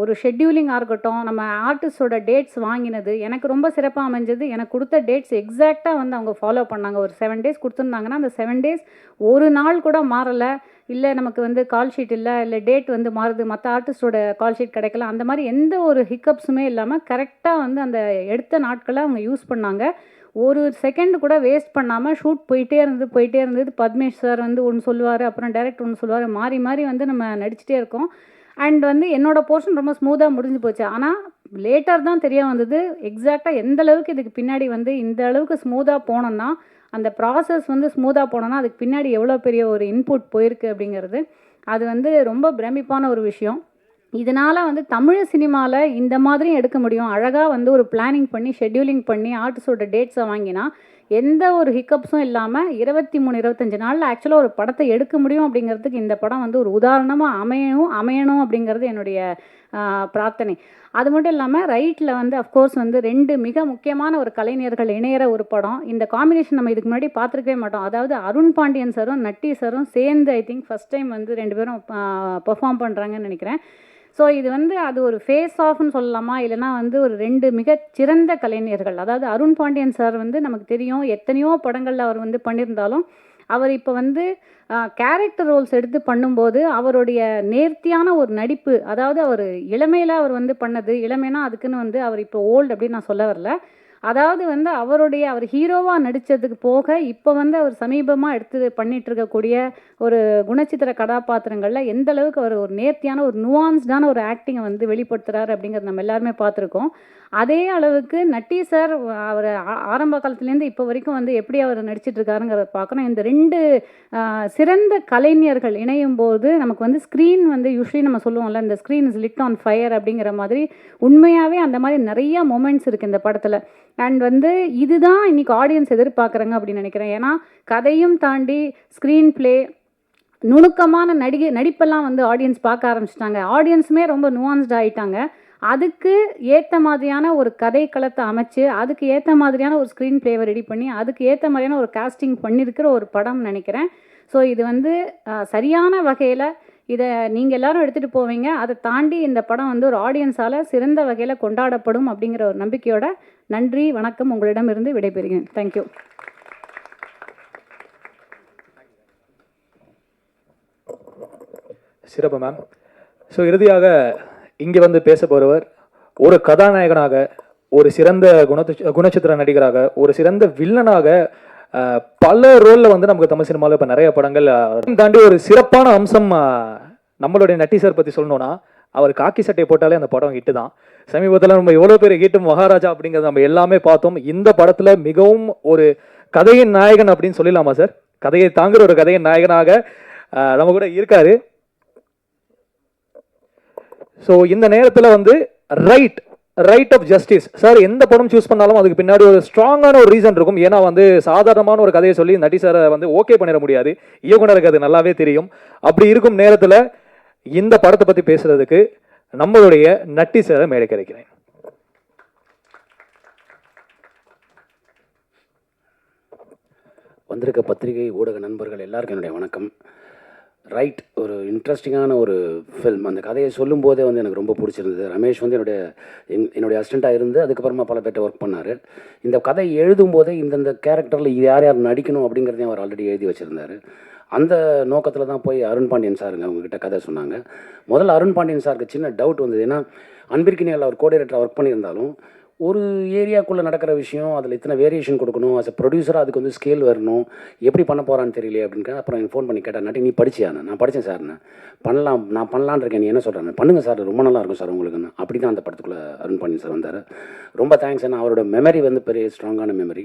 ஒரு ஷெட்யூலிங்காக இருக்கட்டும், நம்ம ஆர்டிஸ்டோட டேட்ஸ் வாங்கினது எனக்கு ரொம்ப சிறப்பாக அமைஞ்சது. எனக்கு கொடுத்த டேட்ஸ் எக்ஸாக்டாக வந்து அவங்க ஃபாலோ பண்ணாங்க. ஒரு 7 டேஸ் கொடுத்துருந்தாங்கன்னா அந்த 7 டேஸ் ஒரு நாள் கூட மாறலை. இல்லை நமக்கு வந்து கால் ஷீட் இல்லை டேட் வந்து மாறுது, மற்ற ஆர்டிஸ்டோட கால் ஷீட் கிடைக்கல, அந்த மாதிரி எந்த ஒரு ஹிக்கப்ஸுமே இல்லாமல் கரெக்டாக வந்து அந்த எடுத்த நாட்களை அவங்க யூஸ் பண்ணாங்க. ஒரு செகண்ட் கூட வேஸ்ட் பண்ணாமல் ஷூட் போயிட்டே இருந்தது. பத்மேஷ் சார் வந்து ஒன்று சொல்லுவார், அப்புறம் டைரக்டர் ஒன்று சொல்லுவார், மாறி மாறி வந்து நம்ம நடிச்சிட்டே இருக்கோம். அண்ட் வந்து என்னோடய போர்ஷன் ரொம்ப ஸ்மூத்தாக முடிஞ்சு போச்சு. ஆனால் லேட்டர் தான் தெரிய வந்தது எக்ஸாக்டாக எந்த அளவுக்கு இதுக்கு பின்னாடி வந்து இந்த அளவுக்கு ஸ்மூத்தாக போனோன்னா, அந்த ப்ராசஸ் வந்து ஸ்மூத்தாக போனோன்னா அதுக்கு பின்னாடி எவ்வளோ பெரிய ஒரு இன்புட் போயிருக்கு அப்படிங்கிறது அது வந்து ரொம்ப பிரமிப்பான ஒரு விஷயம். இதனால் வந்து தமிழ் சினிமாவில் இந்த மாதிரியும் எடுக்க முடியும். அழகாக வந்து ஒரு பிளானிங் பண்ணி ஷெட்யூலிங் பண்ணி ஆர்டிஸ்டோட டேட்ஸை வாங்கினா எந்த ஒரு ஹிக்கப்ஸும் இல்லாமல் 23-25 நாளில் ஆக்சுவலாக ஒரு படத்தை எடுக்க முடியும் அப்படிங்கிறதுக்கு இந்த படம் வந்து ஒரு உதாரணமாக அமையணும் அப்படிங்கிறது என்னுடைய பிரார்த்தனை. அது மட்டும் இல்லாமல் ரைட்டில் வந்து அஃப்கோர்ஸ் வந்து 2 மிக முக்கியமான ஒரு கலைஞர்கள் இணையிற ஒரு படம். இந்த காம்பினேஷன் நம்ம இதுக்கு முன்னாடி பார்த்துருக்கவே மாட்டோம். அதாவது அருண் பாண்டியன் சாரும் நட்டி சாரும் சேர்ந்து ஐ திங்க் ஃபஸ்ட் டைம் வந்து 2 பேரும் பெர்ஃபார்ம் பண்ணுறாங்கன்னு நினைக்கிறேன். ஸோ இது வந்து அது ஒரு ஃபேஸ் ஆஃப்னு சொல்லலாமா, இல்லைனா வந்து ஒரு 2 மிகச்சிறந்த கலைஞர்கள். அதாவது அருண் பாண்டியன் சார் வந்து நமக்கு தெரியும் எத்தனையோ படங்களில் அவர் வந்து பண்ணியிருந்தாலும் அவர் இப்போ வந்து கேரக்டர் ரோல்ஸ் எடுத்து பண்ணும்போது அவருடைய நேர்த்தியான ஒரு நடிப்பு, அதாவது அவர் இளமையில் அவர் வந்து பண்ணது, இளமைனா அதுக்குன்னு வந்து அவர் இப்போ ஓல்டு அப்படின்னு நான் சொல்ல வரல, அதாவது வந்து அவர் ஹீரோவாக நடித்ததுக்கு போக இப்போ வந்து அவர் சமீபமாக எடுத்து பண்ணிட்டு இருக்கக்கூடிய ஒரு குணச்சித்திர கதாபாத்திரங்களில் எந்த அளவுக்கு அவர் ஒரு நேர்த்தியான ஒரு நுவான்ஸ்டான ஒரு ஆக்டிங்கை வந்து வெளிப்படுத்துகிறார் அப்படிங்கிறது நம்ம எல்லாருமே பார்த்துருக்கோம். அதே அளவுக்கு நட்டி சார் அவர் ஆரம்ப காலத்துலேருந்து இப்போ வரைக்கும் வந்து எப்படி அவர் நடிச்சிட்டு இருக்காருங்கிறத பார்க்கணும். இந்த 2 சிறந்த கலைஞர்கள் இணையும் போது நமக்கு வந்து ஸ்க்ரீன் வந்து யூஸ்வலி நம்ம சொல்லுவோம்ல, இந்த screen is lit on fire அப்படிங்கிற மாதிரி உண்மையாகவே அந்த மாதிரி நிறைய மொமெண்ட்ஸ் இருக்குது இந்த படத்தில். அண்ட் வந்து இதுதான் இன்றைக்கி ஆடியன்ஸ் எதிர்பார்க்குறாங்க அப்படின்னு நினைக்கிறேன். ஏன்னா கதையும் தாண்டி ஸ்க்ரீன் ப்ளே, நுணுக்கமான நடிப்பெல்லாம் வந்து ஆடியன்ஸ் பார்க்க ஆரம்பிச்சிட்டாங்க. ஆடியன்ஸுமே ரொம்ப நுவான்ஸ்ட் ஆகிட்டாங்க. அதுக்கு ஏற்ற மாதிரியான ஒரு கதை களத்தை அமைச்சு, அதுக்கு ஏற்ற மாதிரியான ஒரு ஸ்க்ரீன் ப்ளேவை ரெடி பண்ணி, அதுக்கு ஏற்ற மாதிரியான ஒரு காஸ்டிங் பண்ணியிருக்கிற ஒரு படம் நினைக்கிறேன். ஸோ இது வந்து சரியான வகையில் இதை நீங்கள் எல்லாரும் எடுத்துகிட்டு போவீங்க. அதை தாண்டி இந்த படம் வந்து ஒரு ஆடியன்ஸால் சிறந்த வகையில் கொண்டாடப்படும் அப்படிங்கிற ஒரு நம்பிக்கையோட நன்றி, வணக்கம், உங்களிடமிருந்து விடைபெறுகிறேன். தேங்க்யூ. சிறப்பு மேம். ஸோ இறுதியாக இங்கே வந்து பேச போகிறவர் ஒரு கதாநாயகனாக, ஒரு சிறந்த குணச்சித்திர நடிகராக, ஒரு சிறந்த வில்லனாக, பல ரோலில் வந்து நமக்கு தமிழ் சினிமாவில் இப்போ நிறைய படங்கள் தாண்டி ஒரு சிறப்பான அம்சம் நம்மளுடைய நட்டி சார் பற்றி சொல்லணும்னா, அவர் காக்கி சட்டை போட்டாலே அந்த படம் ஹிட்டு தான். சமீபத்தில் நம்ம எவ்வளோ பேர் ஹிட்டு மகாராஜா அப்படிங்கிறத நம்ம எல்லாமே பார்த்தோம். இந்த படத்தில் மிகவும் ஒரு கதையின் நாயகன் அப்படின்னு சொல்லலாமா சார்? கதையை தாங்குற ஒரு கதையின் நாயகனாக நம்ம கூட இருக்காரு. ஸோ இந்த நேரத்தில் வந்து ரைட் ஆஃப் ஜஸ்டிஸ் சார் எந்த படம் சூஸ் பண்ணாலும் அதுக்கு பின்னாடி ஒரு ஸ்ட்ராங்கான ஒரு ரீசன் இருக்கும். ஏன்னா வந்து சாதாரணமான ஒரு கதையை சொல்லி நட்டி சாரை வந்து ஓகே பண்ணிட முடியாது. இயக்குனருக்கு அது நல்லாவே தெரியும். அப்படி இருக்கும் நேரத்தில் இந்த படத்தை பற்றி பேசுறதுக்கு நம்மளுடைய நட்டி சாரை மேடை கிடைக்கிறேன். வந்திருக்க பத்திரிகை ஊடக நண்பர்கள் எல்லாருக்கும் என்னுடைய வணக்கம். ஒரு இன்ட்ரெஸ்டிங்கான ஒரு ஃபில்ம். அந்த கதையை சொல்லும்போதே வந்து எனக்கு ரொம்ப பிடிச்சிருந்தது. ரமேஷ் வந்து என்னுடைய அசிஸ்டண்ட்டாக இருந்து அதுக்கப்புறமா பல பேர்ட்ட ஒர்க் பண்ணார். இந்த கதை எழுதும்போதே இந்தந்த கேரக்டரில் யார் யார் நடிக்கணும் அப்படிங்கிறதையும் அவர் ஆல்ரெடி எழுதி வச்சுருந்தார். அந்த நோக்கத்தில் தான் போய் அருண் பாண்டியன் சாருங்க அவங்ககிட்ட கதை சொன்னாங்க. முதல்ல அருண் பாண்டியன் சாருக்கு சின்ன டவுட் வந்தது. ஏன்னா அன்பிற்கினியால் அவர் கோஆர்டினேட்டராக ஒர்க் பண்ணியிருந்தாலும் ஒரு ஏரியாக்குள்ளே நடக்கிற விஷயம், அதில் இத்தனை வேரியேஷன் கொடுக்கணும், அஸ் அ ப்ரொடியூசராக அதுக்கு வந்து ஸ்கேல் வரணும், எப்படி பண்ண போகிறான்னு தெரியல அப்படின்னு. அப்புறம் எனக்கு ஃபோன் பண்ணி கேட்டேன், நட்டி நீ படிச்சியாண்ணா? நான் படித்தேன் சார்ண்ணா. நான் பண்ணலான்னு இருக்கேன், நீ என்ன சொல்கிறேன்? பண்ணுங்கள் சார், ரொம்ப நல்லா இருக்கும் சார் உங்களுக்குன்னு. அப்படி தான் அந்த படத்துக்குள்ளே அருண் பாண்டியன் சார் வந்தார். ரொம்ப தேங்க்ஸ். ஏன்னா அவரோட மெமரி வந்து பெரிய ஸ்ட்ராங்கான மெமரி.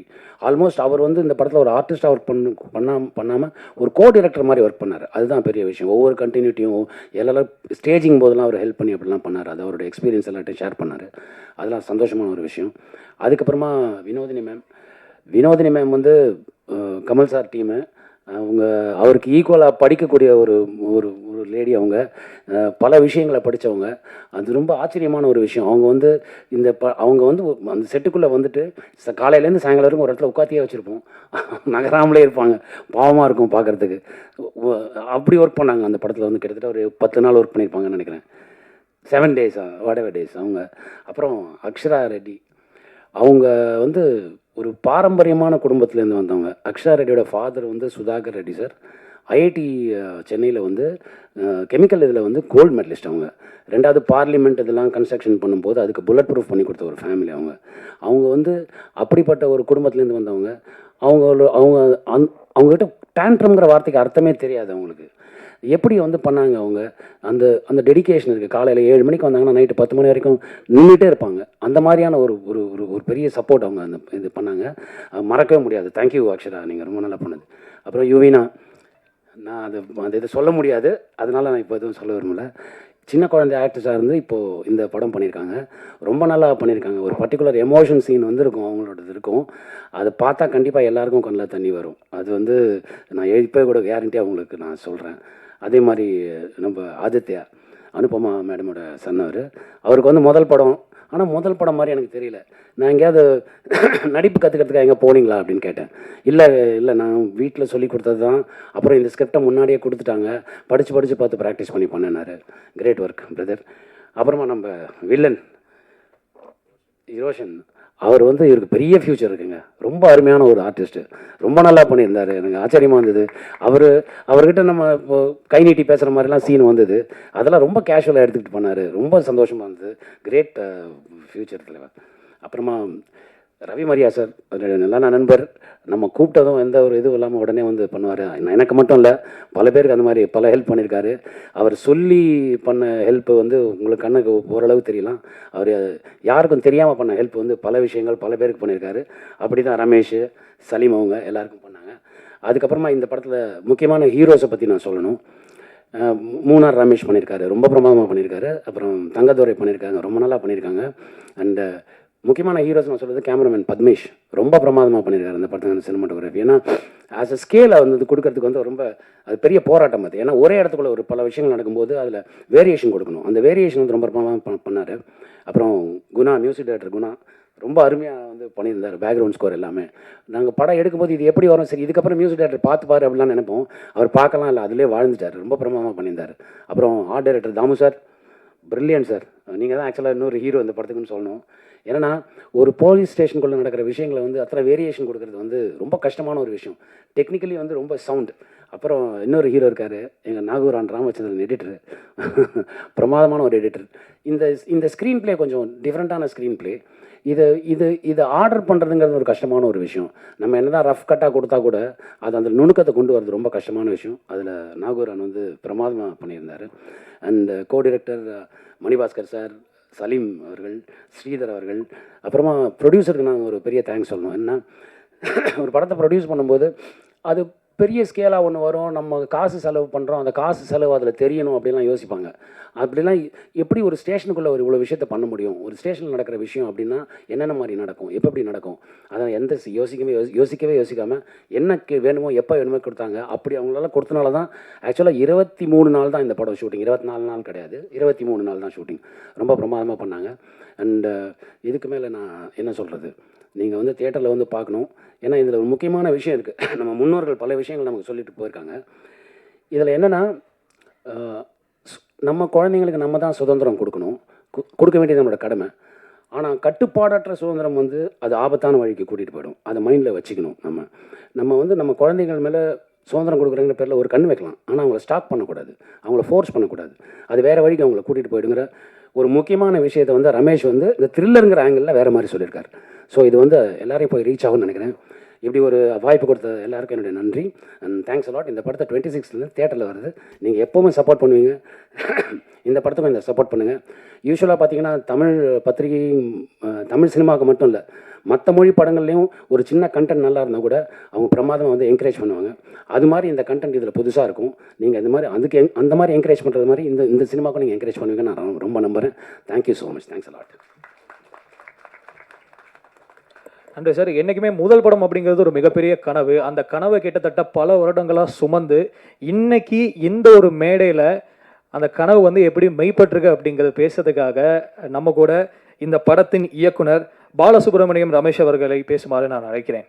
ஆல்மோஸ்ட் அவர் வந்து இந்த படத்தில் ஒரு ஆர்டிஸ்ட்டாக ஒர்க் பண்ணாமல் ஒரு கோ டைரக்டர் மாதிரி ஒர்க் பண்ணார். அதுதான் பெரிய விஷயம். ஒவ்வொரு கண்டினியூட்டியும் எல்லாம் ஸ்டேஜிங் போதெல்லாம் அவர் ஹெல்ப் பண்ணி அப்படிலாம் பண்ணார். அது அவரோட எக்ஸ்பீரியன்ஸ் எல்லாத்தையும் ஷேர் பண்ணார். அதெல்லாம் சந்தோஷமான ஒரு விஷயம். அதுக்கப்புறமா வினோதினி மேம் வந்து கமல் சார் டீமு. அவருக்கு ஈக்குவலாக படிக்கக்கூடிய ஒரு ஒரு ஒரு லேடி. அவங்க பல விஷயங்களை படித்தவங்க. அது ரொம்ப ஆச்சரியமான ஒரு விஷயம். அவங்க வந்து அவங்க வந்து அந்த செட்டுக்குள்ளே வந்துட்டு காலையிலேருந்து சாயங்காலம் வரைக்கும் ஒரு இடத்துல உட்காத்தியே வச்சுருப்போம். நகராமலே இருப்பாங்க. பாவமாக இருக்கும் பார்க்குறதுக்கு. அப்படி ஒர்க் பண்ணாங்க அந்த படத்தில். வந்து கிட்டத்தட்ட ஒரு 10 நாள் ஒர்க் பண்ணியிருப்பாங்கன்னு நினைக்கிறேன். 7 days வாடவர் டேஸ் அவங்க. அப்புறம் அக்ஷரா ரெட்டி, அவங்க வந்து ஒரு பாரம்பரியமான குடும்பத்துலேருந்து வந்தவங்க. அக்ஷரா ரெட்டியோட ஃபாதர் வந்து சுதாகர் ரெட்டி சார். ஐஐடி சென்னையில் வந்து கெமிக்கல் இதில் வந்து கோல்டு மெடலிஸ்ட். அவங்க 2வது பார்லிமெண்ட் இதெல்லாம் கன்ஸ்ட்ரக்ஷன் பண்ணும்போது அதுக்கு புல்லட் ப்ரூஃப் பண்ணி கொடுத்த ஒரு ஃபேமிலி அவங்க வந்து அப்படிப்பட்ட ஒரு குடும்பத்துலேருந்து வந்தவங்க. அவங்ககிட்ட டேண்ட்ரம்ங்கிற வார்த்தைக்கு அர்த்தமே தெரியாது அவங்களுக்கு. எப்படி வந்து பண்ணாங்க அவங்க? அந்த டெடிக்கேஷன் இருக்குது. காலையில் 7 மணிக்கு வந்தாங்கன்னா நைட்டு 10 மணி வரைக்கும் நின்றுட்டே இருப்பாங்க. அந்த மாதிரியான ஒரு ஒரு ஒரு பெரிய சப்போர்ட் அவங்க இது பண்ணாங்க. மறக்கவே முடியாது. தேங்க்யூ அக்ஷரா, நீங்கள் ரொம்ப நல்லா பண்ணது. அப்புறம் யுவீனா, நான் அது இதை சொல்ல முடியாது, அதனால நான் இப்போ எதுவும் சொல்ல விரும்பல. சின்ன குழந்தை ஆக்டர்ஸாக இருந்து இப்போது இந்த படம் பண்ணியிருக்காங்க. ரொம்ப நல்லா பண்ணியிருக்காங்க. ஒரு பர்டிகுலர் எமோஷன் சீன் வந்து இருக்கும், அவங்களோடது இருக்கும். அதை பார்த்தா கண்டிப்பாக எல்லாருக்கும் கண்ணில் தண்ணி வரும். அது வந்து நான் இப்போ கூட கேரண்டியாக உங்களுக்கு நான் சொல்கிறேன். அதே மாதிரி நம்ம ஆதித்யா, அனுபமா மேடமோட சன்னவர். அவருக்கு வந்து முதல் படம். ஆனால் முதல் படம் மாதிரி எனக்கு தெரியல. நான் எங்கேயாவது நடிப்பு கற்றுக்கிறதுக்காக எங்கே போனீங்களா அப்படின்னு கேட்டேன். இல்லை நான் வீட்டில் சொல்லி கொடுத்தது தான். அப்புறம் இந்த ஸ்கிரிப்டை முன்னாடியே கொடுத்துட்டாங்க, படித்து பார்த்து ப்ராக்டிஸ் பண்ணி பண்ணேன்னாரு. Great work brother. அப்புறமா நம்ம வில்லன் ரோஷன், அவர் வந்து இவருக்கு பெரிய ஃப்யூச்சர் இருக்குங்க. ரொம்ப அருமையான ஒரு ஆர்டிஸ்ட்டு. ரொம்ப நல்லா பண்ணியிருந்தார். எனக்கு ஆச்சரியமாக இருந்தது. அவர்கிட்ட நம்ம இப்போ கை நீட்டி பேசுகிற மாதிரிலாம் சீன் வந்தது. அதெல்லாம் ரொம்ப கேஷுவலாக எடுத்துக்கிட்டு பண்ணார். ரொம்ப சந்தோஷமாக இருந்தது. கிரேட் ஃப்யூச்சர் தலைவர். அப்புறமா ரவி மரியா சார் ஒரு நல்ல நண்பர். நம்ம கூப்பிட்டதும் எந்த ஒரு இதுவும் இல்லாமல் உடனே வந்து பண்ணுவார். எனக்கு மட்டும் இல்லை, பல பேருக்கு அந்த மாதிரி பல ஹெல்ப் பண்ணியிருக்காரு. அவர் சொல்லி பண்ண ஹெல்ப்பு வந்து உங்களுக்கு கண்ணுக்கு ஓரளவு தெரியலாம். அவர் யாருக்கும் தெரியாமல் பண்ண ஹெல்ப் வந்து பல விஷயங்கள் பல பேருக்கு பண்ணியிருக்காரு. அப்படி தான் ரமேஷ், சலீம் அவங்க எல்லாருக்கும் பண்ணாங்க. அதுக்கப்புறமா இந்த படத்தில் முக்கியமான ஹீரோஸை பற்றி நான் சொல்லணும். மூணார் ரமேஷ் பண்ணியிருக்காரு, ரொம்ப பிரமாதமாக பண்ணியிருக்காரு. அப்புறம் தங்கதுரை பண்ணியிருக்காங்க, ரொம்ப நல்லா பண்ணியிருக்காங்க. அண்டு முக்கியமான ஹீரோஸ் நான் சொல்கிறது கேமராமேன் பத்மேஷ், ரொம்ப பிரமாதமாக பண்ணியிருக்காரு அந்த படத்தில் சினிமாட்டோகிராஃபி. ஏன்னா ஆஸ் அ ஸ்கேலை வந்து கொடுக்கறதுக்கு வந்து ரொம்ப அது பெரிய போராட்டம் அது. ஏன்னா ஒரே இடத்துக்குள்ள ஒரு பல விஷயங்கள் நடக்கும்போது அதில் வேரியேஷன் கொடுக்கணும். அந்த வேரியேஷன் வந்து ரொம்ப பிரமாதமாக பண்ணார். அப்புறம் குணா, மியூசிக் டைரக்டர் குணா ரொம்ப அருமையாக வந்து பண்ணியிருந்தார். பேக்ரவுண்ட் ஸ்கோர் எல்லாமே நாங்கள் படம் எடுக்கும்போது இது எப்படி வரும், சரி இதுக்கப்புறம் மியூசிக் டைரக்டர் பார்த்துப்பாரு அப்படிலாம் நினைப்போம். அவர் பார்க்கலாம் இல்லை, அதிலே வாழ்ந்துட்டார். ரொம்ப பிரமாதமாக பண்ணியிருந்தார். அப்புறம் art director Dhamu sir, brilliant sir. நீங்கள் தான் ஆக்சுவலாக இன்னொரு ஹீரோ இந்த படத்துக்குன்னு சொல்லணும். ஏன்னா ஒரு போலீஸ் ஸ்டேஷனுக்குள்ளே நடக்கிற விஷயங்களை வந்து அத்தனை வேரியேஷன் கொடுக்குறது வந்து ரொம்ப கஷ்டமான ஒரு விஷயம். டெக்னிக்கலி வந்து ரொம்ப சவுண்ட். அப்புறம் இன்னொரு ஹீரோ இருக்கார், எங்கள் நாகூரான் ராமச்சந்திரன் எடிட்டர், பிரமாதமான ஒரு எடிட்டர். இந்த ஸ்க்ரீன் ப்ளே கொஞ்சம் டிஃப்ரெண்ட்டான ஸ்க்ரீன் ப்ளே. இதை ஆர்டர் பண்ணுறதுங்கிறது ஒரு கஷ்டமான ஒரு விஷயம். நம்ம என்ன தான் ரஃப் கட்டாக கொடுத்தா கூட அது அந்த நுணுக்கத்தை கொண்டு வரது ரொம்ப கஷ்டமான விஷயம். அதில் நாகூரான் வந்து பிரமாதமாக பண்ணியிருந்தார். And co director Manibhaskar sir, Salim அவர்கள், ஸ்ரீதர் அவர்கள். அப்புறமா ப்ரொடியூசருக்கு நான் ஒரு பெரிய தேங்க்ஸ் சொல்லணும். என்ன ஒரு படத்தை ப்ரொடியூஸ் பண்ணும்போது அது பெரிய ஸ்கேலாக ஒன்று வரும், நம்ம காசு செலவு பண்ணுறோம், அந்த காசு செலவு அதில் தெரியணும் அப்படிலாம் யோசிப்பாங்க. அப்படிலாம் எப்படி ஒரு ஸ்டேஷனுக்குள்ளே ஒரு இவ்வளோ விஷயத்தை பண்ண முடியும், ஒரு ஸ்டேஷனில் நடக்கிற விஷயம் அப்படின்னா என்னென்ன மாதிரி நடக்கும், எப்படி நடக்கும், அதை எந்த யோசிக்காமல் என்ன வேணுமோ எப்போ வேணுமோ கொடுத்தாங்க. அப்படி அவங்களால கொடுத்தனால தான் ஆக்சுவலாக 23 நாள் தான் இந்த படம் ஷூட்டிங், 24 நாள் கிடையாது, 23 நாள் தான் ஷூட்டிங். ரொம்ப பிரமாதமாக பண்ணாங்க. அண்டு இதுக்கு மேலே நான் என்ன சொல்கிறது, நீங்கள் வந்து தியேட்டரில் வந்து பார்க்கணும். ஏன்னா இதில் ஒரு முக்கியமான விஷயம் இருக்குது. நம்ம முன்னோர்கள் பல விஷயங்கள் நமக்கு சொல்லிட்டு போயிருக்காங்க. இதில் என்னென்னா நம்ம குழந்தைங்களுக்கு நம்ம தான் சுதந்திரம் கொடுக்கணும், கொடுக்க வேண்டியது நம்மளோட கடமை. ஆனால் கட்டுப்பாடற்ற சுதந்திரம் வந்து அது ஆபத்தான வழிக்கு கூட்டிகிட்டு போயிடும். அதை மைண்டில் வச்சுக்கணும். நம்ம வந்து நம்ம குழந்தைங்கள் மேலே சுதந்திரம் கொடுக்குறங்கிற பேரில் ஒரு கண் வைக்கலாம், ஆனால் அவங்கள ஸ்டாப் பண்ணக்கூடாது, அவங்கள ஃபோர்ஸ் பண்ணக்கூடாது. அது வேறு வழிக்கு அவங்கள கூட்டிகிட்டு போயிடுங்கிற ஒரு முக்கியமான விஷயத்தை வந்து ரமேஷ் வந்து இந்த த்ரில்லருங்கிற ஆங்கிளில் வேறு மாதிரி சொல்லியிருக்காரு. ஸோ இது வந்து எல்லாரையும் போய் ரீச் ஆகும்னு நினைக்கிறேன். இப்படி ஒரு வாய்ப்பு கொடுத்த எல்லாருக்கும் என்னுடைய நன்றி அண்ட் தேங்க்ஸ் அலாட். இந்த படத்தை 26 தியேட்டரில் வருது. நீங்கள் எப்போவுமே சப்போர்ட் பண்ணுவீங்க, இந்த படத்துக்கும் இந்த சப்போர்ட் பண்ணுங்கள். யூஸ்வலாக பார்த்தீங்கன்னா தமிழ் பத்திரிகை, தமிழ் சினிமாவுக்கு மட்டும் இல்லை, மற்ற மொழி படங்கள்லேயும் ஒரு சின்ன கண்டென்ட் நல்லா இருந்தால் கூட அவங்க பிரமாதமாக வந்து என்கரேஜ் பண்ணுவாங்க. அது மாதிரி இந்த கண்டென்ட் இதில் புதுசாக இருக்கும். நீங்கள் இந்த மாதிரி அந்த மாதிரி என்கரேஜ் பண்ணுறது மாதிரி இந்த சினிமாவுக்கும் நீங்கள் என்கரேஜ் பண்ணுவீங்க நான் ரொம்ப நம்புகிறேன். Thank you so much. Thanks a lot. நன்றி சார். என்றைக்குமே முதல் படம் அப்படிங்கிறது ஒரு மிகப்பெரிய கனவு. அந்த கனவை கிட்டத்தட்ட பல வருடங்களாக சுமந்து இன்னைக்கு இந்த ஒரு மேடையில் அந்த கனவு வந்து எப்படி மெய்ப்பட்டிருக்கு அப்படிங்கிறத பேசுறதுக்காக நம்ம கூட இந்த படத்தின் இயக்குனர் பாலசுப்ரமணியம் ரமேஷ் அவர்களை பேசுமாறு நான் அழைக்கிறேன்.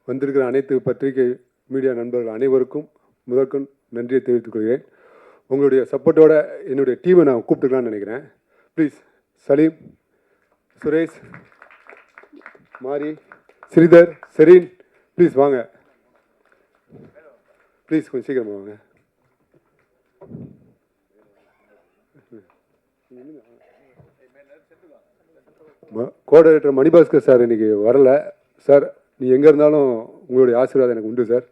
வந்திருக்கிற அனைத்து பத்திரிகை மீடியா நண்பர்கள் அனைவருக்கும் முதற்கொண்டு நன்றியை தெரிவித்துக் கொள்கிறேன். உங்களுடைய சப்போர்ட்டோட என்னுடைய டீமை நான் கூப்பிட்டுக்கலான்னு நினைக்கிறேன். ப்ளீஸ் சலீம், சுரேஷ், மாரி, ஸ்ரீதர், செரீன், ப்ளீஸ் வாங்க. ப்ளீஸ் கொஞ்சம் சீக்கிரமாக வாங்க. கோஆர்டினேட்டர் மணிபாஸ்கர் சார் இன்னைக்கு வரல. சார் நீ எங்கே இருந்தாலும் உங்களுடைய ஆசீர்வாதம் எனக்கு உண்டு சார்.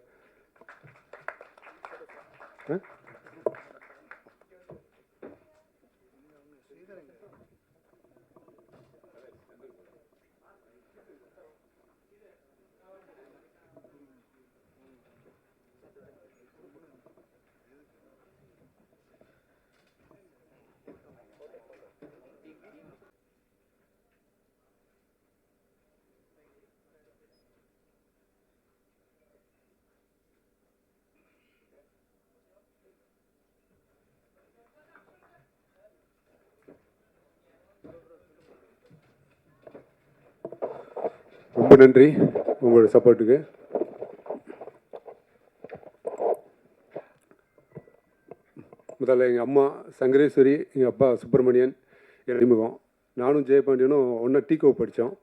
ரொம்ப நன்றி உங்களோட சப்போர்ட்டுக்கு. முதல்ல எங்கள் அம்மா சங்கரேஸ்வரி, எங்கள் அப்பா சுப்பிரமணியன், என் அறிமுகம். நானும் ஜெயபாண்டியனும் ஒன்றா டீகோ படித்தோம்.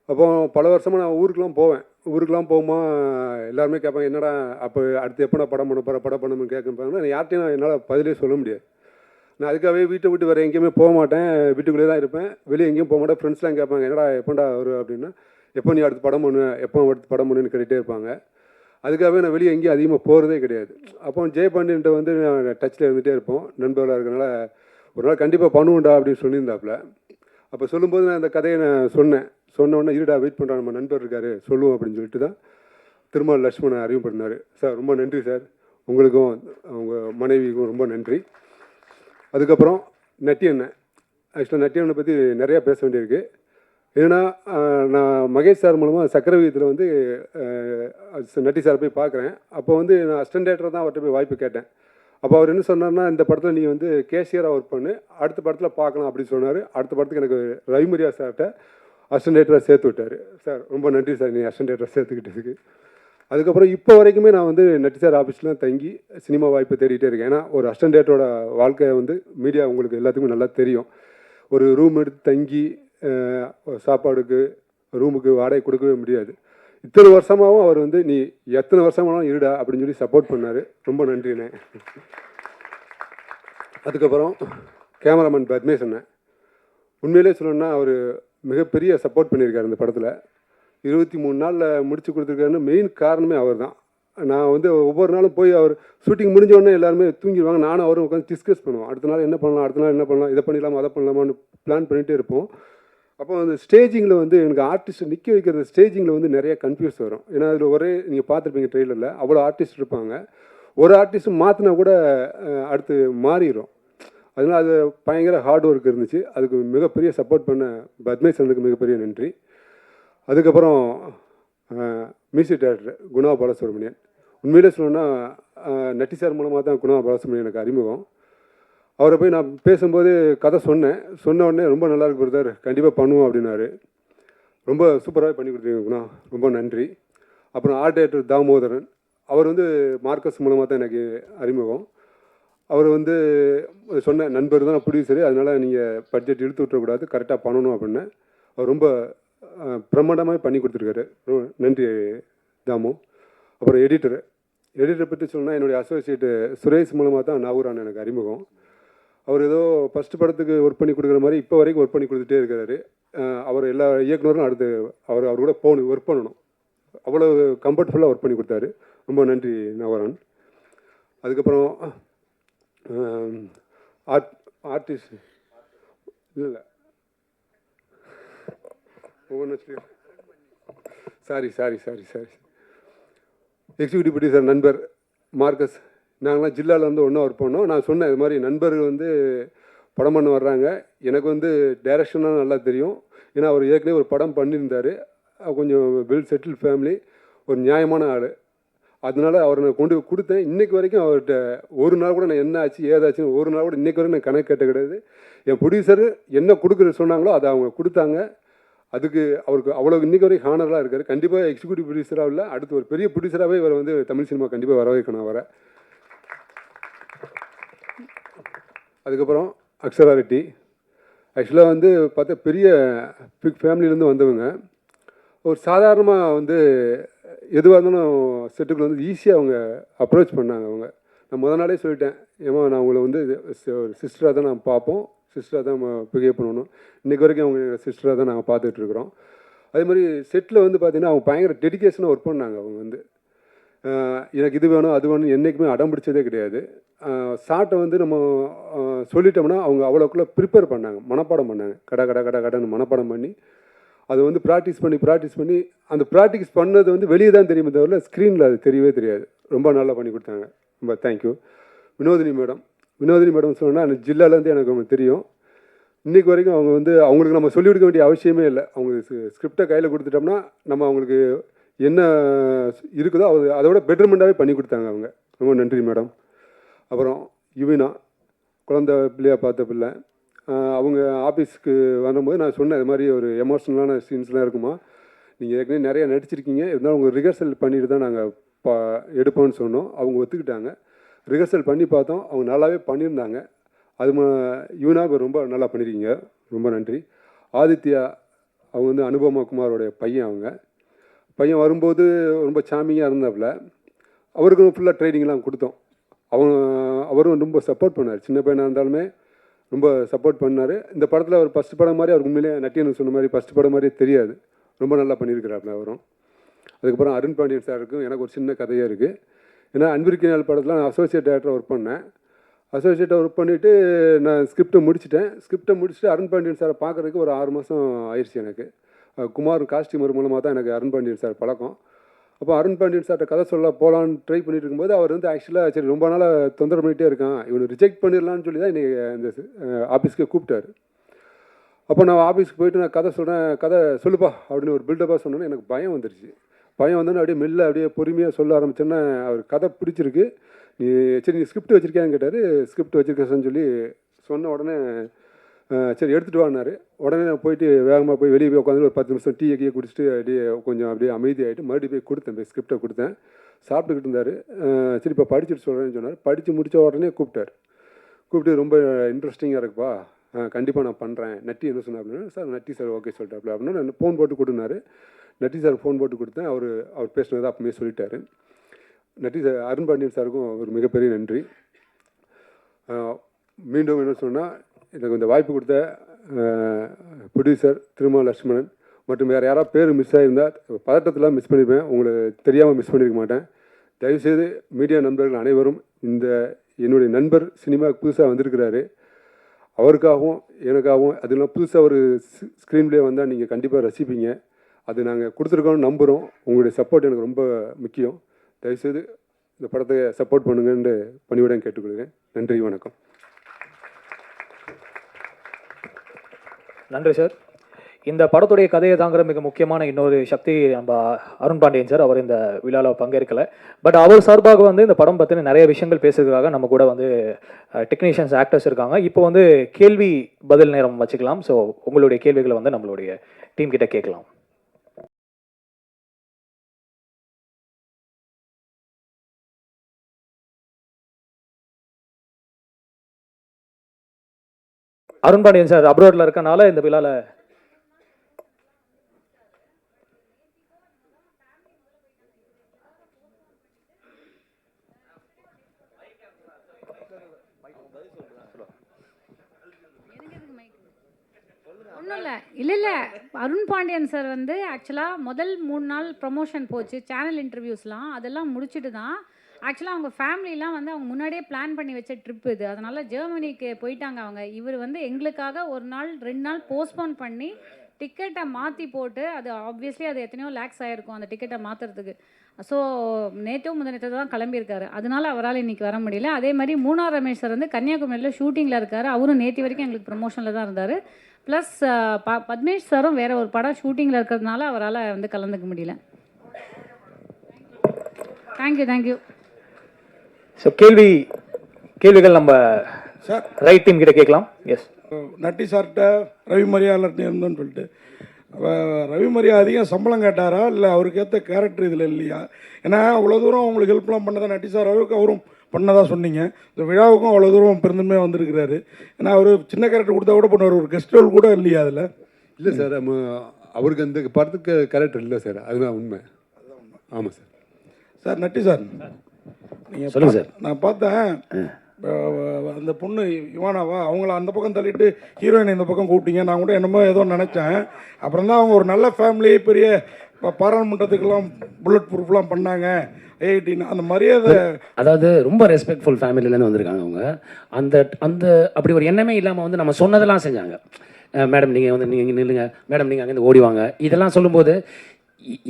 அப்போ பல வருஷமாக நான் ஊருக்கெலாம் போகுமா எல்லாருமே கேட்பாங்க, என்னடா அப்போ அடுத்து எப்போ படம் பண்ண போகிற படம் பண்ணணும்னு கேட்குறாங்க. யார்கிட்டையும் என்னால் பதிலே சொல்ல முடியாது. நான் அதுக்காகவே வீட்டை விட்டு வேறு எங்கேயுமே போக மாட்டேன், வீட்டுக்குள்ளே தான் இருப்பேன், வெளியே எங்கேயும் போக மாட்டேன். ஃப்ரெண்ட்ஸ்லாம் கேட்பாங்க, என்னடா எப்போண்டா வரும் அப்படின்னா, எப்போ நீ அடுத்து படம் பண்ணுவேன், எப்போ அடுத்து படம் பண்ணுன்னு கேட்டுகிட்டே இருப்பாங்க. அதுக்காகவே நான் வெளியே எங்கேயும் அதிகமாக போகிறதே கிடையாது. அப்போ ஜெயபாண்டியன்ட்ட வந்து நான் டச்சில் இருந்துகிட்டே இருப்போம், நண்பர்களாக இருக்கனால. ஒரு நாள் கண்டிப்பாக பண்ணுவோண்டா அப்படின்னு சொல்லியிருந்தாப்புல. அப்போ சொல்லும்போது நான் இந்த கதையை நான் சொன்ன உடனே இருடா வெயிட் பண்ணுறான், நம்ம நண்பர் இருக்கார் சொல்லுவோம் அப்படின்னு சொல்லிட்டு தான் திருமால் லட்சுமணன் அறிமுகப்படுத்தினார். சார் ரொம்ப நன்றி சார், உங்களுக்கும் உங்கள் மனைவிக்கும் ரொம்ப நன்றி. அதுக்கப்புறம் நட்டி அண்ணன், ஆக்சுவலாக நட்டி அண்ணனை பற்றி நிறையா பேச வேண்டியிருக்கு. ஏன்னா நான் மகேஷ் சார் மூலமாக சக்கரவீதத்தில் வந்து நட்டி சார் போய் பார்க்குறேன். அப்போ வந்து நான் அசிஸ்டன்ட் டேரக்டர் தான் அவர்கிட்ட போய் வாய்ப்பு கேட்டேன். அப்போ அவர் என்ன சொன்னார்னா, இந்த படத்தில் நீ வந்து கேஷியராக ஒர்க் பண்ணு, அடுத்த படத்தில் பார்க்கலாம் அப்படின்னு சொன்னார். அடுத்த படத்துக்கு எனக்கு ரவிமரியா சார்கிட்ட அசிஸ்டன்ட் டேரக்டராக சேர்த்து விட்டார். சார் ரொம்ப நன்றி சார், நீ அசிஸ்டன்ட் டேரக்டராக சேர்த்துக்கிட்டதுக்கு. அதுக்கப்புறம் இப்போ வரைக்குமே நான் வந்து நட்டி சார் ஆஃபீஸ்லாம் தங்கி சினிமா வாய்ப்பு தேடிகிட்டே இருக்கேன். ஏன்னா ஒரு அசிஸ்டன்ட் டேரக்டரோட வாழ்க்கை வந்து மீடியா உங்களுக்கு எல்லாத்துக்கும் நல்லா தெரியும். ஒரு ரூம் எடுத்து தங்கி சாப்பாடுக்கு ரூமுக்கு வாடகை கொடுக்கவே முடியாது. இத்தனை வருஷமாகவும் அவர் வந்து நீ எத்தனை வருஷமானாலும் இருடா அப்படின்னு சொல்லி சப்போர்ட் பண்ணார். ரொம்ப நன்றிண்ணே. அதுக்கப்புறம் கேமராமேன் பத்மேஷ் அண்ணன், உண்மையிலே சொல்லணும்னா அவர் மிகப்பெரிய சப்போர்ட் பண்ணியிருக்காரு இந்த படத்தில். 23 நாளில் முடிச்சு கொடுத்துருக்காருன்னு மெயின் காரணமே அவர் தான். நான் வந்து ஒவ்வொரு நாளும் போய் அவர் ஷூட்டிங் முடிஞ்ச உடனே எல்லாருமே தூங்கிடுவாங்க, நானும் அவரும் உட்காந்து டிஸ்கஸ் பண்ணுவோம். அடுத்த நாள் என்ன பண்ணலாம், அடுத்த நாள் என்ன பண்ணலாம், இதை பண்ணிடலாமா அதை பண்ணலாமான்னு பிளான் பண்ணிகிட்டே இருப்போம். அப்போ அந்த ஸ்டேஜிங்கில் வந்து எனக்கு ஆர்டிஸ்ட்டை நிற்க வைக்கிறது ஸ்டேஜிங்கில் வந்து நிறைய கன்ஃபியூஸ் வரும். ஏன்னா அதில் ஒரே நீங்கள் பார்த்துருப்பீங்க ட்ரெயிலரில் அவ்வளோ ஆர்டிஸ்ட் இருப்பாங்க. ஒரு ஆர்டிஸ்ட் மாற்றினா கூட அடுத்து மாறிடும். அதனால் அது பயங்கர ஹார்ட் ஒர்க் இருந்துச்சு. அதுக்கு மிகப்பெரிய சப்போர்ட் பண்ண பத்மேஷ் அண்ணனுக்கு மிகப்பெரிய நன்றி. அதுக்கப்புறம் மியூசிக் டைரக்டர் குணா பாலசுப்ரமணியன், உண்மையிலே சொல்லணும்னா நட்டி சார் மூலமாக தான் குணா பாலசுப்ரமணியன் எனக்கு அறிமுகம். அவரை போய் நான் பேசும்போது கதை சொன்ன உடனே ரொம்ப நல்லா இருக்கு பிரதர், கண்டிப்பாக பண்ணுவோம் அப்படின்னாரு. ரொம்ப சூப்பராகவே பண்ணி கொடுத்தீங்க குணா, ரொம்ப நன்றி. அப்புறம் ஆர்ட் டைரக்டர் தாமோதரன், அவர் வந்து மார்க்கஸ் மூலமாக தான் எனக்கு அறிமுகம். அவர் வந்து சொன்ன நண்பர் தான் ப்ரொடியூசரு, அதனால் நீங்கள் பட்ஜெட் இழுத்து விட்டுறக்கூடாது, கரெக்டாக பண்ணணும் அப்படின்னு அவர் ரொம்ப பிரமாண்டமாக பண்ணி கொடுத்துருக்காரு. நன்றி தாமு. அப்புறம் எடிட்டரை பற்றி சொன்னால் என்னுடைய அசோசியேட்டு சுரேஷ் மூலமாக தான் நாகூரான் எனக்கு அறிமுகம். அவர் ஏதோ ஃபஸ்ட்டு படத்துக்கு ஒர்க் பண்ணி கொடுக்குற மாதிரி இப்போ வரைக்கும் ஒர்க் பண்ணி கொடுத்துட்டே இருக்கிறாரு. அவர் எல்லா இயக்குனரும் அடுத்து அவர் கூட போகணும், ஒர்க் பண்ணணும், அவ்வளோ கம்ஃபர்டபுளாக ஒர்க் பண்ணி கொடுத்தாரு. ரொம்ப நன்றி நாகூரான். அதுக்கப்புறம் ஆர்டிஸ்ட் இல்லை ஒவ்வொன்று சாரி எக்ஸிக்யூட்டிவ் ப்ரொடியூசர் நண்பர் மார்க்கஸ், நாங்களாம் ஜில்லாவில் வந்து ஒன்றா ஒர்க் பண்ணோம். நான் சொன்னேன் இது மாதிரி நண்பர்கள் வந்து படம் பண்ண வர்றாங்க, எனக்கு வந்து டைரக்ஷன்லாம் நல்லா தெரியும். ஏன்னா அவர் ஏற்கனவே ஒரு படம் பண்ணியிருந்தார், கொஞ்சம் வெல் செட்டில் ஃபேமிலி, ஒரு நியாயமான ஆள். அதனால அவரை நான் கொண்டு கொடுத்தேன். இன்றைக்கு வரைக்கும் அவர்கிட்ட ஒரு நாள் கூட நான் என்ன ஆச்சு ஏதாச்சுன்னு ஒரு நாள் கூட இன்றைக்கு வரைக்கும் நான் கணக்கு கேட்ட கிடையாது. என் ப்ரொடியூசர் என்ன கொடுக்குறது சொன்னாங்களோ அதை அவங்க கொடுத்தாங்க. அதுக்கு அவருக்கு அவ்வளோ இன்றைக்கி வரைக்கும் ஹானராக இருக்கார். கண்டிப்பாக எக்ஸிக்யூட்டிவ் ப்ரொடியூசராக இல்லை, அடுத்து ஒரு பெரிய ப்ரொடியூசராகவே இவரை வந்து தமிழ் சினிமா கண்டிப்பாக வர வைக்கணும் அவரை. அதுக்கப்புறம் அக்ஷரா ரெட்டி, ஆக்சுவலாக வந்து பார்த்தா பெரிய பிக் ஃபேமிலியிலேருந்து வந்தவங்க. ஒரு சாதாரணமாக வந்து எதுவாக இருந்தாலும் செட்டுக்குள்ள வந்து ஈஸியாக அவங்க அப்ரோச் பண்ணாங்க. அவங்க நான் முதல் நாளே சொல்லிட்டேன், ஏமா நான் அவங்கள வந்து ஒரு சிஸ்டராக தான் நான் பார்ப்போம், சிஸ்டராக தான் நம்ம பிஹேவ் பண்ணணும். இன்றைக்கி வரைக்கும் அவங்க சிஸ்டராக தான் நாங்கள் பார்த்துட்ருக்குறோம். அதே மாதிரி செட்டில் வந்து பார்த்திங்கன்னா அவங்க பயங்கர டெடிக்கேஷனாக ஒர்க் பண்ணாங்க. அவங்க வந்து எனக்கு இது வேணும் அது வேணும் என்றைக்குமே அடம் பிடிச்சதே கிடையாது. ஷார்ட்டை வந்து நம்ம சொல்லிட்டோம்னா அவங்க அவ்வளோக்குள்ளே ப்ரிப்பேர் பண்ணாங்க, மனப்பாடம் பண்ணாங்க, கடன்னு மனப்பாடம் பண்ணி அதை வந்து ப்ராக்டிஸ் பண்ணி அந்த ப்ராக்டிஸ் பண்ணது வந்து வெளியே தான் தெரியுமே தவிர ஸ்க்ரீனில் அது தெரியவே தெரியாது. ரொம்ப நல்லா பண்ணி கொடுத்தாங்க, ரொம்ப தேங்க்யூ. வினோதினி மேடம் சொன்னால் அந்த ஜில்லாலேருந்து எனக்கு அவங்க தெரியும். இன்றைக்கு வரைக்கும் அவங்க வந்து அவங்களுக்கு நம்ம சொல்லிக் கொடுக்க வேண்டிய அவசியமே இல்லை. அவங்க ஸ்கிரிப்டை கையில் கொடுத்துட்டோம்னா நம்ம அவங்களுக்கு என்ன இருக்குதோ அதோட பெட்டர்மெண்ட்டாகவே பண்ணி கொடுத்தாங்க அவங்க. ரொம்ப நன்றி மேடம். அப்புறம் யுவினா, குழந்தை பிள்ளையாக பார்த்த பிள்ளை, அவங்க ஆஃபீஸ்க்கு வரும்போது நான் சொன்னேன் இது மாதிரி ஒரு எமோஷ்னலான சீன்ஸ்லாம் இருக்குமா, நீங்கள் ஏற்கனவே நிறையா நடிச்சிருக்கீங்க, இருந்தாலும் அவங்க ரிஹர்சல் பண்ணிட்டு தான் நாங்கள் எடுப்போம்னு சொன்னோம். அவங்க ஒத்துக்கிட்டாங்க. ரிஹர்சல் பண்ணி பார்த்தோம், அவங்க நல்லாவே பண்ணியிருந்தாங்க. அது யுவனாவுக்கு ரொம்ப நல்லா பண்ணியிருக்கீங்க, ரொம்ப நன்றி. ஆதித்யா, அவங்க வந்து அனுபமா குமாரோடைய பையன் வரும்போது ரொம்ப சாமியாக இருந்தாப்புல. அவருக்கும் ஃபுல்லாக ட்ரைனிங்லாம் கொடுத்தோம். அவரும் ரொம்ப சப்போர்ட் பண்ணார். சின்ன பையனாக இருந்தாலுமே ரொம்ப சப்போர்ட் பண்ணார். இந்த படத்தில் அவர் ஃபஸ்ட் படம் மாதிரி அவருக்கு உண்மையிலேயே நட்டியன் சொன்ன மாதிரி ஃபஸ்ட் படம் மாதிரியே தெரியாது, ரொம்ப நல்லா பண்ணியிருக்கிறாப்புல அவரும். அதுக்கப்புறம் அருண் பாண்டியன் சாருக்கும் எனக்கு ஒரு சின்ன கதையாக இருக்குது. ஏன்னா அன்பிற்கினால் படத்தில் நான் அசோசியேட் டேரக்டராக ஒர்க் பண்ணேன். அசோசியேட்டாக ஒர்க் பண்ணிவிட்டு நான் ஸ்கிரிப்டை முடிச்சுட்டு அருண் பாண்டியன் சாரை பார்க்குறதுக்கு ஒரு 6 மாதம் ஆயிடுச்சு எனக்கு. குமார் காஸ்டியூமர் மூலமாக தான் எனக்கு அருண் பாண்டியன் சார் பழக்கம். அப்போ அருண் பாண்டியன் சார்கிட்ட கதை சொல்ல போகலான்னு ட்ரை பண்ணிட்டு இருக்கும்போது அவர் வந்து ஆக்சுவலாக சரி ரொம்ப நாளாக தொந்தரவு பண்ணிகிட்டே இருக்கான், இவனை ரிஜெக்ட் பண்ணிடலான்னு சொல்லி தான் இன்றைக்கி இந்த ஆஃபீஸ்க்கு கூப்பிட்டாரு. அப்போ நான் ஆஃபீஸ்க்கு போயிட்டு நான் கதை சொல்கிறேன், கதை சொல்லுப்பா அப்படின்னு ஒரு பில்டப்பாக சொன்னோன்னே எனக்கு பயம் வந்துருச்சு. பயம் வந்தோன்னே அப்படியே மெல்ல அப்படியே பொறுமையாக சொல்ல ஆரம்பிச்சோன்னே அவர் கதை பிடிச்சிருக்கு, நீ சரி நீ ஸ்கிரிப்ட் வச்சுருக்கியான்னு கேட்டார். ஸ்கிரிப்ட் வச்சுருக்கேன்னு சொல்லி சொன்ன உடனே சரி எடுத்துகிட்டு வாங்கினார். உடனே நான் போயிட்டு வேகமாக போய் வெளியே போய் உட்காந்து ஒரு 10 நிமிஷம் டீயை குடிச்சிட்டு அப்படியே அமைதியாகிட்டு மறுபடியும் போய் கொடுத்தேன், ஸ்கிரிப்டை கொடுத்தேன். சாப்பிட்டுக்கிட்டு இருந்தார். சரி இப்போ படிச்சுட்டு சொல்கிறேன்னு சொன்னார். படித்து முடித்த உடனே கூப்பிட்டு ரொம்ப இன்ட்ரெஸ்டிங்காக இருக்குப்பா, கண்டிப்பாக நான் பண்ணுறேன். நட்டி என்ன சொன்னார் அப்படின்னா, சார் நட்டி சார் ஓகே சொல்லிட்டாப்ல அப்படின்னா நான் ஃபோன் போட்டு கொடுனாரு. நட்டி சார் ஃபோன் போட்டு கொடுத்தேன். அவர் பேசினதை அப்பவுமே சொல்லிட்டாரு. நட்டி சார் அருண் பாண்டியன் சாருக்கும் ஒரு மிகப்பெரிய நன்றி. மீண்டும் என்ன சொன்னால், எனக்கு இந்த வாய்ப்பு கொடுத்த ப்ரொடியூசர் திருமால் லட்சுமணன் மற்றும் வேறு யாராவது பேர் மிஸ் ஆகியிருந்தால் பதட்டத்தில் மிஸ் பண்ணியிருப்பேன், உங்களுக்கு தெரியாமல் மிஸ் பண்ணியிருக்க மாட்டேன். தயவுசெய்து மீடியா நண்பர்கள் அனைவரும் என்னுடைய நண்பர் சினிமாவுக்கு புதுசாக வந்திருக்கிறாரு, அவருக்காகவும் எனக்காகவும் அதெல்லாம் புதுசாக ஒரு ஸ்க்ரீன் ப்ளே வந்தால் நீங்கள் கண்டிப்பாக ரசிப்பீங்க. அது நாங்கள் கொடுத்துருக்கோன்னு நம்புகிறோம். உங்களுடைய சப்போர்ட் எனக்கு ரொம்ப முக்கியம். தயவுசெய்து இந்த படத்தை சப்போர்ட் பண்ணுங்கன்னு பணிவுடன் கேட்டுக்கொள்கிறேன். நன்றி, வணக்கம். நன்றி சார். இந்த படத்துடைய கதையை தாங்கிற மிக முக்கியமான இன்னொரு சக்தி நம்ம அருண் பாண்டியன் சார். அவர் இந்த விழாவில் பங்கேற்கலை. பட் அவர் சார்பாக வந்து இந்த படம் பற்றின நிறைய விஷயங்கள் பேசுறதுக்காக நம்ம கூட வந்து டெக்னீஷியன்ஸ் ஆக்டர்ஸ் இருக்காங்க. இப்போ வந்து கேள்வி பதில் நேரம் வச்சுக்கலாம். ஸோ உங்களுடைய கேள்விகளை வந்து நம்மளுடைய டீம் கிட்ட கேட்கலாம். அருண் பாண்டியன் சார் அப்ரோட்ல இருக்கனால இந்த விழாவில் ஒன்றும் இல்லை அருண் பாண்டியன் சார் வந்து ஆக்சுவலாக முதல் 3 நாள் ப்ரமோஷன் போச்சு, சேனல் இன்டர்வியூஸ்லாம் அதெல்லாம் முடிச்சுட்டு தான் ஆக்சுவலாக அவங்க ஃபேமிலிலாம் வந்து அவங்க முன்னாடியே பிளான் பண்ணி வச்ச ட்ரிப் இது. அதனால் ஜெர்மனிக்கு போயிட்டாங்க அவங்க. இவர் வந்து எங்களுக்காக 1 நாள் 2 நாள் போஸ்ட்போன் பண்ணி டிக்கெட்டை மாற்றி போட்டு, அது ஆப்வியஸ்லி அது எத்தனையோ லேக்ஸ் ஆகிருக்கும் அந்த டிக்கெட்டை மாற்றுறதுக்கு. ஸோ முந்தா தான் கிளம்பியிருக்காரு. அதனால அவரால் இன்றைக்கி வர முடியல. அதே மாதிரி மூணார் ரமேஷ் சார் வந்து கன்னியாகுமரியில் ஷூட்டிங்கில் இருக்கார். அவரும் நேற்று வரைக்கும் எங்களுக்கு ப்ரமோஷனில் தான் இருந்தார். ப்ளஸ் பத்மேஷ் சாரும் வேறு ஒரு படம் ஷூட்டிங்கில் இருக்கிறதுனால அவரால் வந்து கலந்துக்க முடியல. தேங்க்யூ. ஸோ கேள்விகள் நம்ம சார் ரைட் டீம் கிட்ட கேட்கலாம். எஸ், நட்டி சார்கிட்ட ரவி மரியாதை இருந்தோன்னு சொல்லிட்டு ரவி மரியா அதிகம் சம்பளம் கேட்டாரா இல்லை அவருக்கு ஏற்ற கேரக்டர் இதில் இல்லையா? ஏன்னா அவ்வளோ தூரம் அவங்களுக்கு ஹெல்ப்லாம் பண்ணதான் நட்டி சார் அளவுக்கு அவரும் பண்ணதாக சொன்னீங்க. இந்த விழாவுக்கும் அவ்வளோ தூரம் பெருந்தன்மையாக வந்திருக்கிறாரு. ஏன்னா அவர் சின்ன கேரக்டர் கொடுத்தா கூட பண்ணுவார், ஒரு கெஸ்ட் ரோல் கூட இல்லையா அதில்? இல்லை சார், அவருக்கு அந்த படத்துக்கு கேரக்டர் இல்லை சார், அதுதான் உண்மை. ஆமாம் சார். சார் நட்டி சார், நீங்கள் சொல்லுங்கள் சார். நான் பார்த்தேன் அந்த பொண்ணு இவானாவா அவங்கள அந்த பக்கம் தள்ளிட்டு ஹீரோயின் இந்த பக்கம் கூப்பிட்டீங்க. நான் கூட என்னமோ ஏதோ நினச்சேன். அப்புறம் தான் அவங்க ஒரு நல்ல ஃபேமிலி, பெரிய பாராளுமன்றத்துக்கெல்லாம் புல்லட் ப்ரூஃப்லாம் பண்ணாங்க, ஐஐடின்னு அந்த மரியாதை. அதாவது ரொம்ப ரெஸ்பெக்ட்ஃபுல் ஃபேமிலியிலேருந்து வந்திருக்காங்க அவங்க. அந்த அந்த அப்படி ஒரு எண்ணமே இல்லாமல் வந்து நம்ம சொன்னதெல்லாம் செஞ்சாங்க. மேடம் நீங்கள் வந்து நீங்கள் நில்லுங்க, மேடம் நீங்கள் அங்கேருந்து ஓடிவாங்க, இதெல்லாம் சொல்லும்போது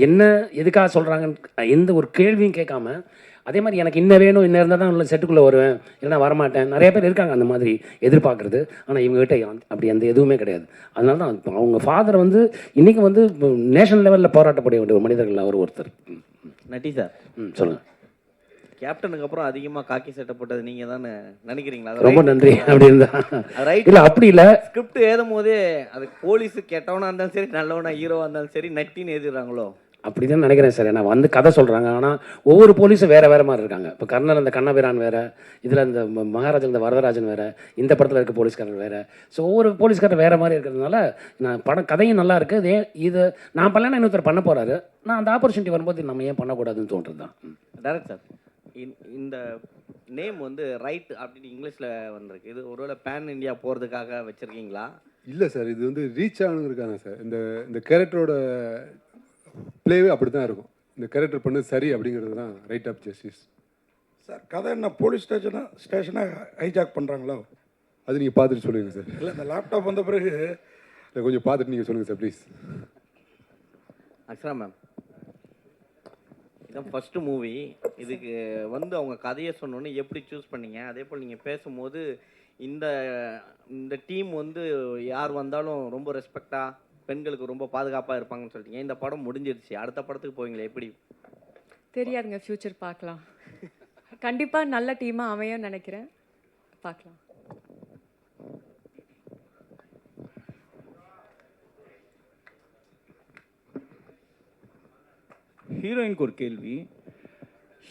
என்ன எதுக்காக சொல்கிறாங்கன்னு எந்த ஒரு கேள்வியும் கேட்காம, அதே மாதிரி எனக்கு இன்னும் வேணும், இன்னும் இருந்தால் தான் உள்ள செட்டுக்குள்ளே வருவேன், இல்லைனா வரமாட்டேன். நிறைய பேர் இருக்காங்க அந்த மாதிரி எதிர்பார்க்குறது. ஆனால் இவங்ககிட்ட அப்படி அந்த எதுவுமே கிடையாது. அதனால தான் அவங்க ஃபாதர் வந்து இன்றைக்கி வந்து நேஷனல் லெவலில் போராட்டப்பட வேண்டிய ஒரு மனிதர்கள் அவர் ஒருத்தர். நட்டி சார், சொல்லுங்கள். கேப்டனுக்கு அப்புறம் அதிகமாக காக்கி சட்டை போட்டது நீங்கள் தானே நினைக்கிறீங்களா? ரொம்ப நன்றி. அப்படி இருந்தா இல்லை, அப்படி இல்லை. ஸ்கிரிப்ட் எழுதும் போதே அது போலீஸு கெட்டவனாக இருந்தாலும் சரி, நல்லவனா ஹீரோவாக இருந்தாலும் சரி நட்டின்னு எழுதிடுறாங்களோ? அப்படி தான் நினைக்கிறேன் சார். ஏன்னா வந்து கதை சொல்கிறாங்க, ஆனால் ஒவ்வொரு போலீஸும் வேறு வேறு மாதிரி இருக்காங்க. இப்போ கர்ணன் இந்த கண்ணபிரான் வேறு, இதில் இந்த மகாராஜன் இந்த வரதராஜன் வேறு, இந்த படத்தில் இருக்க போலீஸ்காரர் வேறு. ஸோ ஒவ்வொரு போலீஸ்காரர் வேறு மாதிரி இருக்கிறதுனால நான் படம் கதையும் நல்லா இருக்குது. இது நான் பண்ணலன்னா இன்னொருத்தர் பண்ண போகிறாரு, நான் அந்த ஆப்பர்ச்சுனிட்டி வரும்போது நம்ம ஏன் பண்ணக்கூடாதுன்னு தோன்றுறது தான். டேரக்ட் சார், இந்த நேம் வந்து ரைட் அப்படின்னு இங்கிலீஷில் வந்திருக்கு. இது ஒருவேளை பேன் இந்தியா போகிறதுக்காக வச்சுருக்கீங்களா? இல்லை சார், இது வந்து ரீச் ஆகணுங்கிறதுக்காக சார். இந்த இந்த கேரக்டரோட ப்ளேவே அப்படி தான் இருக்கும். இந்த கேரக்டர் பண்ணது சரி அப்படிங்கிறது தான் ரைட் ஆஃப் ஜஸ்டிஸ். சார் கதை என்ன போலீஸ் ஸ்டேஷனை ஹைஜாக் பண்ணுறாங்களோ? அது நீங்கள் பார்த்துட்டு சொல்லுங்கள் சார். இல்லை இந்த லேப்டாப் வந்த பிறகு இல்லை, கொஞ்சம் பார்த்துட்டு நீங்கள் சொல்லுங்கள் சார் ப்ளீஸ். அக்ஷரா மேம், இதான் ஃபஸ்ட்டு மூவி. இதுக்கு வந்து அவங்க கதையை சொன்னோன்னே எப்படி சூஸ் பண்ணீங்க? அதே போல் நீங்கள் பேசும்போது இந்த இந்த டீம் வந்து யார் வந்தாலும் ரொம்ப ரெஸ்பெக்டாக, பெண்களுக்கு ரொம்ப பாதுகாப்பாக இருப்பாங்கன்னு சொல்லிட்டீங்க. இந்த படம் முடிஞ்சிருச்சு, அடுத்த படத்துக்கு போவீங்களே எப்படி? தெரியாதுங்க, ஃப்யூச்சர் பார்க்கலாம். கண்டிப்பாக நல்ல டீமாக அமையும் நினைக்கிறேன், பார்க்கலாம். ஹீரோயினுக்கு ஒரு கேள்வி.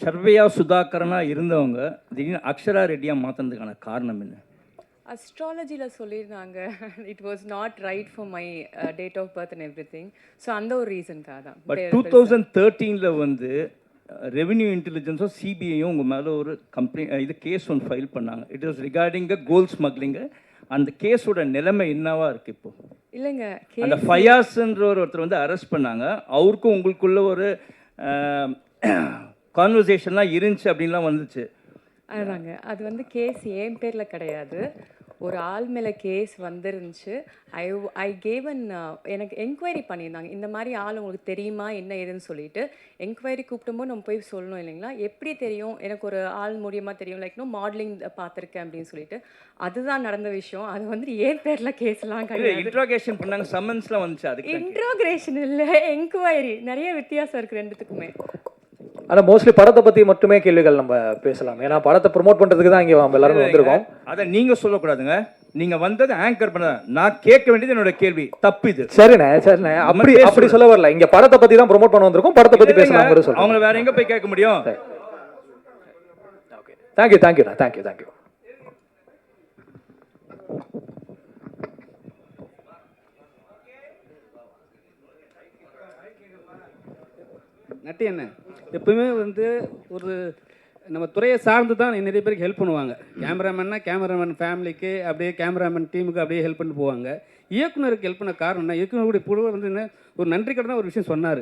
சர்வையா சுதாகரனா இருந்தவங்க திடீர்னு அக்ஷரா ரெட்டியாக மாற்றினதுக்கான காரணம் என்ன? அஸ்ட்ராலஜியில் சொல்லியிருந்தாங்க it was not right for my date of birth and everything. So அந்த ஒரு ரீசனுக்காக தான். பட் 2013 வந்து ரெவென்யூ இன்டெலிஜென்ஸும் சிபிஐயும் உங்கள் மேலே ஒரு இது கேஸ் ஒன்று ஃபைல் பண்ணாங்க. It was regarding gold smuggling. அந்த கேஸோட நிலைமை என்னவா இருக்குது இப்போ? இல்லைங்க, அந்த ஃபயாஸ்ன்ற ஒருத்தர் வந்து அரெஸ்ட் பண்ணாங்க. அவருக்கும் உங்களுக்குள்ள ஒரு கான்வர்சேஷன்லாம் இருந்துச்சு அப்படின்லாம் வந்துச்சு. அதுதாங்க, அது வந்து கேஸ் என் பேரில் கிடையாது, ஒரு ஆள் மேலே கேஸ் வந்துருந்துச்சு. ஐ கேவ் அன் எனக்கு என்கொயரி பண்ணியிருந்தாங்க. இந்த மாதிரி ஆள் உங்களுக்கு தெரியுமா என்ன ஏதுன்னு சொல்லிட்டு என்கொயரி கூப்பிட்டும்போது நம்ம போய் சொல்லணும் இல்லைங்களா? எப்படி தெரியும்? எனக்கு ஒரு ஆள் மூலியமாக தெரியும், லைக் மாடலிங் பார்த்துருக்கேன் அப்படின்னு சொல்லிட்டு. அதுதான் நடந்த விஷயம். அது வந்து ஏன் பேரில் கேஸ்லாம் கிடையாது. இன்ட்ரோகேஷன் பண்ணாங்க, சம்மன்ஸ்லாம் வந்துச்சு. அதுக்கு இன்ட்ரோகேஷன் இல்லை, என்கொயரி. நிறைய வித்தியாசம் இருக்குது ரெண்டுத்துக்குமே. ஆனால் மோஸ்ட்லி படத்தை பற்றி மட்டுமே கேள்விகள் நம்ம பேசலாம். ஏன்னா படத்தை ப்ரொமோட் பண்ணுறதுக்கு தான் இங்கே நம்ம எல்லாரும் வந்திருக்கோம். அதை நீங்கள் சொல்லக்கூடாதுங்க. நீங்கள் வந்தது ஆங்கர் பண்ண, நான் கேட்க வேண்டியது என்னோட கேள்வி. தப்பு இது. சரிண்ணே, சரிண்ணே, அப்படி சொல்ல வரல. இங்கே படத்தை பற்றி தான் ப்ரொமோட் பண்ண வந்திருக்கோம். படத்தை பற்றி பேசலாம். அவங்கள வேற எங்கே போய் கேட்க முடியும்? ஓகே, தேங்க்யூ தேங்க்யூண்ணா, தேங்க்யூ தேங்க்யூ. நட்டி என்ன எப்பவுமே வந்து ஒரு நம்ம துறையை சார்ந்து தான் நிறைய பேருக்கு ஹெல்ப் பண்ணுவாங்க. கேமராமேன்னா கேமராமேன் ஃபேமிலிக்கு, அப்படியே கேமராமேன் டீமுக்கு அப்படியே ஹெல்ப் பண்ணிட்டு போவாங்க. இயக்குனருக்கு ஹெல்ப் பண்ண காரணம் என்ன? இயக்குனருடைய புழு வந்து என்ன ஒரு நன்றி கடனாக ஒரு விஷயம் சொன்னார்.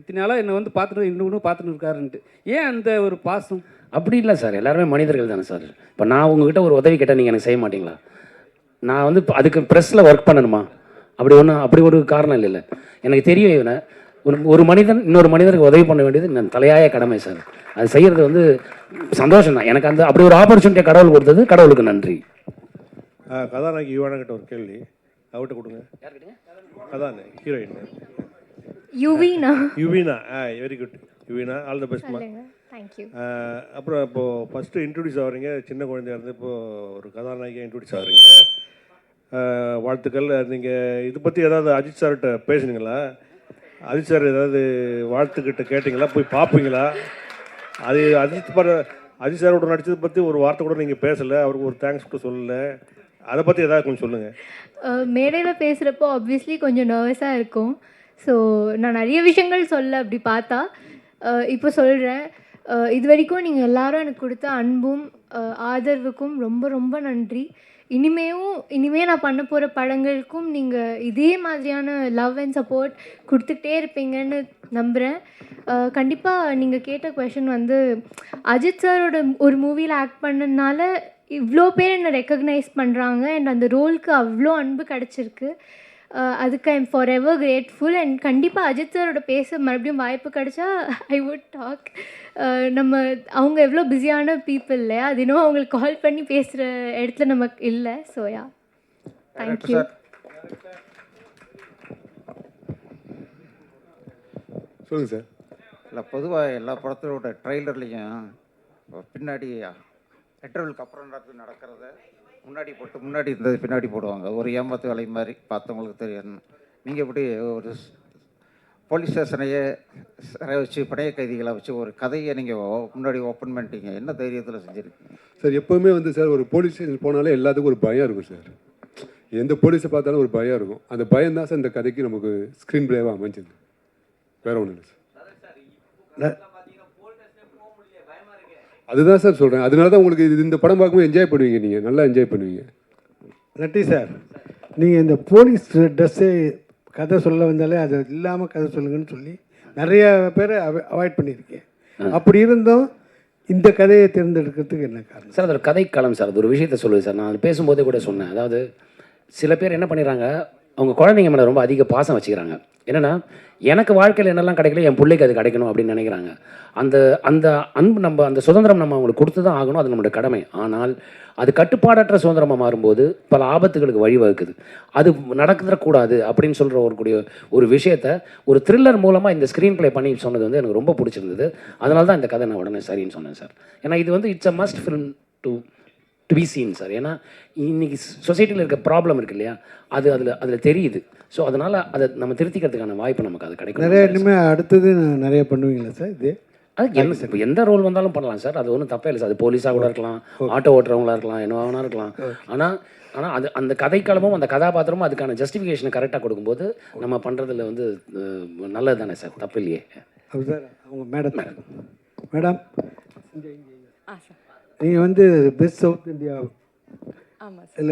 இத்தனை நாளாக என்னை வந்து பார்த்துட்டு இன்னும் பார்த்துட்டு இருக்காருன்ட்டு. ஏன் அந்த ஒரு பாசம்? அப்படி இல்லை சார், எல்லாருமே மனிதர்கள் தானே சார். இப்போ நான் உங்ககிட்ட ஒரு உதவி கேட்டால் நீங்கள் எனக்கு செய்ய மாட்டீங்களா? நான் வந்து அதுக்கு ப்ரெஸ்ஸில் ஒர்க் பண்ணணுமா? அப்படி ஒரு காரணம் இல்லைல்ல. எனக்கு தெரியும் இவனை ஒரு மனிதன் இன்னொரு மனிதருக்கு உதவி பண்ண வேண்டியது நான் தலையாய கடமை சார். அது செய்கிறது வந்து சந்தோஷம் தான் எனக்கு. அந்த அப்படி ஒரு ஆப்பர்ச்சுனிட்டியை கடவுள் கொடுத்தது, கடவுளுக்கு நன்றி. கதாநாயகி யுவானாகிட்ட ஒரு கேள்வி அவர்கிட்ட கொடுங்க. கதாநாயகி heroine Yuvina. Very good Yuvina, all the பெஸ்ட்மா. தேங்க்யூ. அப்புறம் இப்போது ஃபஸ்ட்டு இன்ட்ரடியூஸ் ஆகிறீங்க, சின்ன குழந்தையா இருந்து இப்போது ஒரு கதாநாயகியாக இன்ட்ரடியூஸ் ஆகிறீங்க. வாழ்த்துக்கள். நீங்கள் இது பற்றி ஏதாவது அஜித் சார்கிட்ட பேசுனீங்களா? அஜித் சார் ஏதாவது வாழ்த்துக்கிட்ட கேட்டிங்களா? போய் பார்ப்பீங்களா? அது அஜித் சாரோட நடித்ததை பற்றி ஒரு வார்த்தை கூட நீங்கள் பேசலை, அவருக்கு ஒரு தேங்க்ஸ் கூட சொல்லலை. அதை பற்றி ஏதாவது கொஞ்சம் சொல்லுங்கள். மேடையில் பேசுகிறப்போ ஆப்வியஸ்லி கொஞ்சம் நர்வஸாக இருக்கும். ஸோ நான் நிறைய விஷயங்கள் சொல்ல அப்படி பார்த்தா இப்போ சொல்கிறேன். இது வரைக்கும் நீங்கள் எல்லாரும் எனக்கு கொடுத்த அன்பும் ஆதரவுக்கும் ரொம்ப ரொம்ப நன்றி. இனிமே நான் பண்ண போகிற படங்களுக்கும் நீங்கள் இதே மாதிரியான லவ் அண்ட் சப்போர்ட் கொடுத்துக்கிட்டே இருப்பீங்கன்னு நம்புகிறேன். கண்டிப்பாக நீங்கள் கேட்ட கொஷின் வந்து அஜித் சாரோட ஒரு மூவியில் ஆக்ட் பண்ணதுனால இவ்வளோ பேர் என்னை ரெக்கக்னைஸ் பண்ணுறாங்க அண்ட் அந்த ரோலுக்கு அவ்வளோ அன்பு கிடச்சிருக்கு. அதுக்கு I'm for ever grateful. And கண்டிப்பாக அஜித் சாரோட பேச மறுபடியும் வாய்ப்பு கிடைச்சா ஐ வுட் டாக். அவங்க எவ்வளோ பிஸியான பீப்புள் இல்லையா? அது இன்னும் அவங்களுக்கு கால் பண்ணி பேசுகிற இடத்துல நமக்கு இல்லை. So yeah, thank you. சொல்லுங்கள் சார். இல்லை, பொதுவாக எல்லா படத்தோட ட்ரெய்லர்லேயும் பின்னாடி இன்டர்வலுக்கு அப்புறம் நடக்கிறத முன்னாடி போட்டு முன்னாடி இருந்தது பின்னாடி போடுவாங்க. ஒரு ஏமாத்து வேலை மாதிரி பார்த்தவங்களுக்கு தெரியும். நீங்கள் எப்படி ஒரு போலீஸ் ஸ்டேஷனையே வச்சு பழைய கைதிகளை வச்சு ஒரு கதையை நீங்கள் முன்னாடி ஓப்பன் பண்ணிட்டீங்க? என்ன தைரியத்தில் செஞ்சுருக்கீங்க சார்? எப்போவுமே வந்து சார் ஒரு போலீஸ் ஸ்டேஷன் போனாலே எல்லாத்துக்கும் ஒரு பயம் இருக்கும் சார். எந்த போலீஸை பார்த்தாலும் ஒரு பயம் இருக்கும். அந்த பயம் தான் சார் இந்த கதைக்கு நமக்கு ஸ்க்ரீன் பிளேவாக அமைஞ்சது, வேற ஒன்றும் இல்லை சார். அதுதான் சார் சொல்கிறேன். அதனால தான் உங்களுக்கு இந்த படம் பார்க்கும்போது என்ஜாய் பண்ணுவீங்க, நீங்கள் நல்லா என்ஜாய் பண்ணுவீங்க. நட்டி சார், நீங்கள் இந்த போலீஸ் ட்ரெஸ்ஸு கதை சொல்ல வந்தாலே அது இல்லாமல் கதை சொல்லுங்கன்னு சொல்லி நிறைய பேரை அவாய்ட் பண்ணியிருக்கேன். அப்படி இருந்தும் இந்த கதையை தேர்ந்தெடுக்கிறதுக்கு என்ன காரணம் சார்? அது ஒரு கதைக்களம் சார். அது ஒரு விஷயத்த சொல்லுது சார். நான் பேசும்போதே கூட சொன்னேன். அதாவது சில பேர் என்ன பண்ணிடுறாங்க, அவங்க குழந்தைங்க மேலே ரொம்ப அதிக பாசம் வச்சுக்கிறாங்க. என்னென்னா, எனக்கு வாழ்க்கையில் என்னெல்லாம் கிடைக்கல என் பிள்ளைக்கு அது கிடைக்கணும் அப்படின்னு நினைக்கிறாங்க. அந்த அந்த அன்பு நம்ம அந்த சுதந்திரம் நம்ம அவங்களுக்கு கொடுத்து தான் ஆகணும், அது நம்மளோட கடமை. ஆனால் அது கட்டுப்பாடற்ற சுதந்திரமாக மாறும்போது பல ஆபத்துகளுக்கு வழிவகுக்குது. அது நடக்கக்கூடாது அப்படின்னு சொல்கிற ஒரு விஷயத்தை ஒரு த்ரில்லர் மூலமாக இந்த ஸ்க்ரீன் ப்ளே பண்ணி சொன்னது வந்து எனக்கு ரொம்ப பிடிச்சிருந்தது. அதனால தான் இந்த கதை நான் உடனே சரின்னு சொன்னேன் சார். ஏன்னா இது வந்து it's a must film to be seen sir. ஏன்னா இன்றைக்கி சொசைட்டியில் இருக்க ப்ராப்ளம் இருக்கு இல்லையா, அது அதில் தெரியுது. ஸோ அதனால் அதை நம்ம திருத்திக்கிறதுக்கான வாய்ப்பு நமக்கு அது கிடைக்கும். நிறைய இனிமேல் அடுத்தது நிறைய பண்ணுவீங்களா சார்? இது அது என்ன சார், இப்போ எந்த ரோல் வந்தாலும் பண்ணலாம் சார். அது ஒன்றும் தப்பே இல்லை சார். அது போலீஸாக கூட இருக்கலாம், ஆட்டோ ஓட்டுறவங்களா இருக்கலாம், என்ன வேணா இருக்கலாம். ஆனால் அது அந்த கதைக்களமும் அந்த கதாபாத்திரமும் அதுக்கான ஜஸ்டிஃபிகேஷனை கரெக்டாக கொடுக்கும்போது நம்ம பண்ணுறதுல வந்து நல்லது தானே சார், தப்பு இல்லையே. அப்படி சார் அவங்க மேடம் நீங்கள் வந்து பெஸ்ட் சவுத் இந்தியா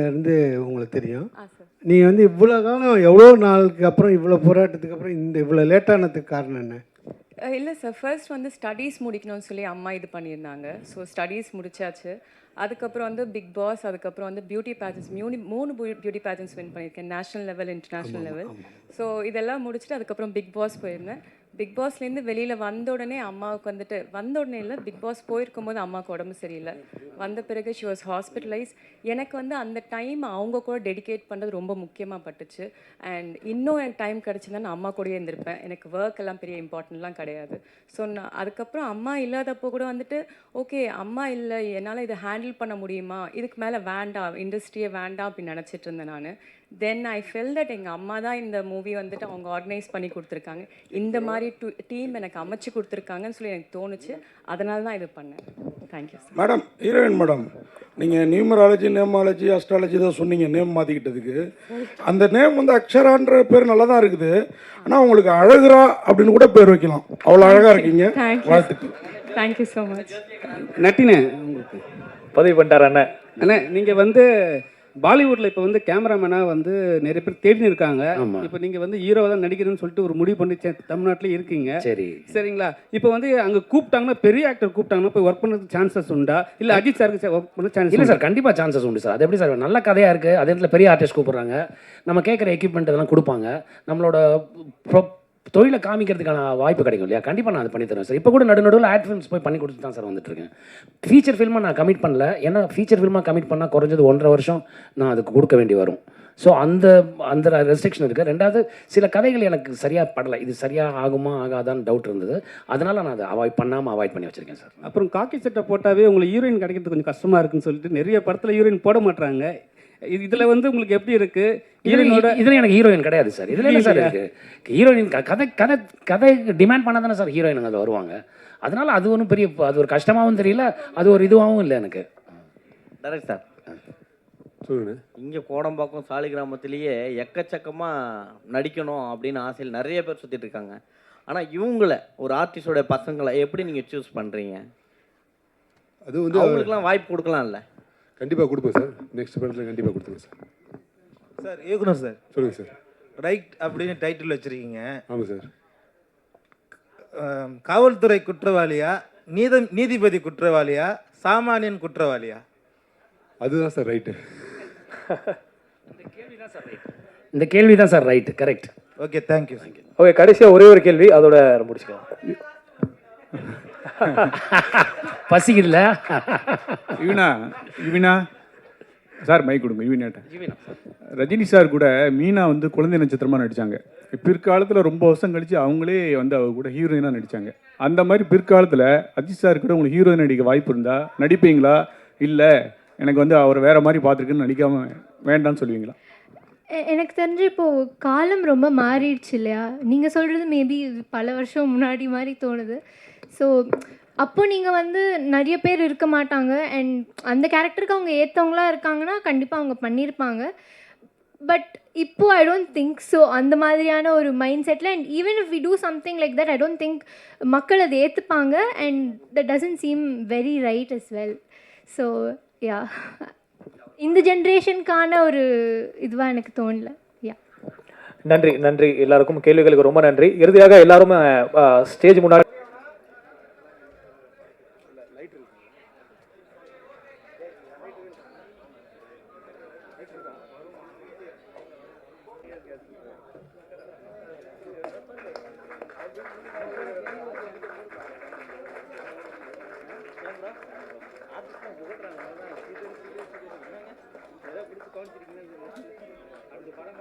இருந்து உங்களுக்கு தெரியும். நீங்கள் வந்து இவ்வளோ காலம் எவ்வளோ நாளுக்கு அப்புறம் இவ்வளோ போராட்டத்துக்கு அப்புறம் இந்த இவ்வளோ லேட்டானதுக்கு காரணம் என்ன? இல்லை சார், ஃபர்ஸ்ட் வந்து ஸ்டடீஸ் முடிக்கணும்னு சொல்லி அம்மா இது பண்ணியிருந்தாங்க. ஸோ ஸ்டடீஸ் முடிச்சாச்சு. அதுக்கப்புறம் வந்து பிக் பாஸ், அதுக்கப்புறம் வந்து beauty pageants 3 beauty pageants win பண்ணியிருக்கேன், national level, international level. So இதெல்லாம் முடிச்சுட்டு அதுக்கப்புறம் பிக் பாஸ் போயிருந்தேன். பிக் பாஸ்லேருந்து வெளியில் வந்த உடனே அம்மாவுக்கு வந்துட்டு வந்த உடனே இல்லை, பிக் பாஸ் போயிருக்கும்போது அம்மாவுக்கு உடம்பு சரியில்லை. வந்த பிறகு ஷி வாஸ் ஹாஸ்பிட்டலைஸ். எனக்கு வந்து அந்த டைம் அவங்க கூட டெடிகேட் பண்ணுறது ரொம்ப முக்கியமாக பட்டுச்சு. அண்ட் இன்னும் எனக்கு டைம் கிடச்சிருந்தா நான் அம்மா கூடயே இருந்திருப்பேன். எனக்கு ஒர்க் எல்லாம் பெரிய இம்பார்ட்டன்ட்லாம் கிடையாது. ஸோ நான் அதுக்கப்புறம் அம்மா இல்லாதப்போ கூட வந்துட்டு ஓகே அம்மா இல்லை, என்னால் இதை ஹேண்டில் பண்ண முடியுமா, இதுக்கு மேலே வேண்டாம், இண்டஸ்ட்ரியே வேண்டாம் அப்படின்னு நினச்சிட்டு இருந்தேன் நான். தென் ஐ ஃபெல் தட் எங்கள் அம்மா தான் இந்த மூவி வந்துட்டு அவங்க ஆர்கனைஸ் பண்ணி கொடுத்துருக்காங்க, இந்த மாதிரி டீம் எனக்கு அமைச்சு கொடுத்துருக்காங்கன்னு சொல்லி எனக்கு தோணுச்சு. அதனால தான் இது பண்ணேன். Thank you sir. Madam, heroine madam, நீங்கள் நியூமராலஜி, நேமாலஜி, அஸ்ட்ராலஜி தான் சொன்னீங்க நேம் மாற்றிக்கிட்டதுக்கு. அந்த நேம் வந்து அக்ஷரான்ற பேர் நல்லா தான் இருக்குது. ஆனால் உங்களுக்கு அழகுரா அப்படின்னு கூட பேர் வைக்கலாம். அவ்வளோ அழகாக இருக்கீங்க. வாழ்த்துக்கள். Thank you so much. நட்டினே உங்களுக்கு பதிவு பண்ணிட்டார் அண்ணன். அண்ணே, நீங்கள் வந்து பாலிவுட்டில் இப்போ வந்து கேமராமேனாக வந்து நிறைய பேர் தேடினு இருக்காங்க. இப்போ நீங்கள் வந்து ஹீரோவாக தான் நடிக்கிறேன்னு சொல்லிட்டு ஒரு முடிவு பண்ணி தமிழ்நாட்டில் இருக்கீங்க. சரிங்களா? இப்போ வந்து அங்கே கூப்பிட்டாங்கன்னா, பெரிய ஆக்டர் கூப்பிட்டாங்கன்னா போய் ஒர்க் பண்ணுறதுக்கு சான்சஸ் உண்டா? இல்லை அஜித் சாருக்கு ஒர்க் பண்ண சான்ஸ்? இல்லை சார், கண்டிப்பாக சான்சஸ் உண்டு சார். அது எப்படி சார், நல்ல கதையாக இருக்குது, அதே இடத்துல பெரிய ஆர்டிஸ்ட் கூப்பிட்றாங்க, நம்ம கேட்குற எக்யூப்மெண்ட் இதெல்லாம் கொடுப்பாங்க, நம்மளோட தொழிலை காமிக்கிறதுக்கான வாய்ப்பு கிடைக்கும் இல்லையா? கண்டிப்பாக நான் அது பண்ணி தருவேன் சார். இப்போ கூட நடுநடுவில் ஆட் ஃபிலிம்ஸ் போய் பண்ணி கொடுத்து தான் சார் வந்துட்டுருக்கேன். ஃபீச்சர் ஃபில்மாக நான் கமிட் பண்ணல. ஏன்னா ஃபீச்சர் ஃபில்மாக கமிட் பண்ணால் குறைஞ்சது 1.5 வருஷம் நான் அதுக்கு கொடுக்க வேண்டி வரும். ஸோ அந்த அந்த ரெஸ்ட்ரிக்ஷன் இருக்குது. ரெண்டாவது, சில கதைகள் எனக்கு சரியாக படலை, இது சரியாக ஆகுமா ஆகாதான்னு டவுட் இருந்தது. அதனால் நான் அதை அவாய்ட் பண்ணி வச்சுருக்கேன் சார். அப்புறம் காக்கி சட்டை போட்டாவே உங்களுக்கு ஹீரோயின் கிடைக்கிறது கொஞ்சம் கஷ்டமாக இருக்குன்னு சொல்லிட்டு நிறைய படத்தில் ஹீரோயின் போட மாட்டாங்க. இதில் வந்து உங்களுக்கு எப்படி இருக்குது? ஹீரோயினோட இதில் எனக்கு ஹீரோயின் கிடையாது சார். இதில் என்ன சார் இருக்குது? ஹீரோயின் கதை டிமாண்ட் பண்ணால் தானே சார் ஹீரோயின் அதில் வருவாங்க. அதனால் அது ஒன்றும் பெரிய, அது ஒரு கஷ்டமாகவும் தெரியல, அது ஒரு இதுவாகவும் இல்லை எனக்கு. டேரக்ட் சார், சொல்லுங்க. இங்கே கோடம்பாக்கம் சாலி கிராமத்திலேயே எக்கச்சக்கமாக நடிக்கணும் அப்படின்னு ஆசையில் நிறைய பேர் சுற்றிட்டு இருக்காங்க. ஆனால் இவங்களை ஒரு ஆர்டிஸ்டோட பசங்களை எப்படி நீங்கள் சூஸ் பண்ணுறீங்க? அது வந்து அவங்களுக்குலாம் வாய்ப்பு கொடுக்கலாம்ல? கண்டிப்பாக கொடுப்போம் சார். நெக்ஸ்ட் படத்தில் கண்டிப்பாக கொடுத்துருங்க சார். சார் இயக்குனர் சார், சொல்லுங்கள் சார். ரைட் அப்படின்னு டைட்டில் வச்சுருக்கீங்க. ஆமாம் சார். காவல்துறை குற்றவாளியா, நீதிபதி குற்றவாளியா, சாமானியன் குற்றவாளியா? அதுதான் சார் ரைட்டு. இந்த கேள்வி தான் sir right, correct. Okay, thank you. Okay, கடைசியாக ஒரே ஒரு கேள்வி, அதோட முடிச்சுக்கலாம். பசிக்குதுல யுவினா சார், மைக் கொடுங்க. யுவினாட்ட ரஜினி சார் கூட மீனா வந்து குழந்தை நட்சத்திரமாக நடித்தாங்க. பிற்காலத்தில் ரொம்ப வருஷம் கழித்து அவங்களே வந்து அவங்க கூட ஹீரோயினாக நடித்தாங்க. அந்த மாதிரி பிற்காலத்தில் அஜித் சார் கூட உங்களுக்கு ஹீரோயின் நடிக்க வாய்ப்பு இருந்தால் நடிப்பீங்களா? இல்லை எனக்கு வந்து அவர் வேறு மாதிரி பார்த்துருக்குன்னு நடிக்காமல் வேண்டான்னு சொல்லுவீங்களா? எனக்கு தெரிஞ்சு இப்போது காலம் ரொம்ப மாறிடுச்சு இல்லையா? நீங்கள் சொல்கிறது மேபி பல வருஷம் முன்னாடி மாதிரி தோணுது. ஸோ அப்போ நீங்கள் வந்து நிறைய பேர் இருக்க மாட்டாங்க, அண்ட் அந்த கேரக்டருக்கு அவங்க ஏற்றவங்களா இருக்காங்கன்னா கண்டிப்பாக அவங்க பண்ணியிருப்பாங்க. பட் இப்போ ஐ டோன்ட் திங்க் ஸோ அந்த மாதிரியான ஒரு மைண்ட் செட்டில் and even if we do something like that I don't think மக்கள் அதை ஏற்றுப்பாங்க and that doesn't seem very right as well. So yeah, இந்த ஜென்ரேஷனுக்கான ஒரு இதுவாக எனக்கு தோணல. யா, நன்றி நன்றி எல்லாருக்கும், கேள்விகளுக்கு ரொம்ப நன்றி. இறுதியாக எல்லாரும் ஸ்டேஜ் முன்னாடி அடுத்த படம்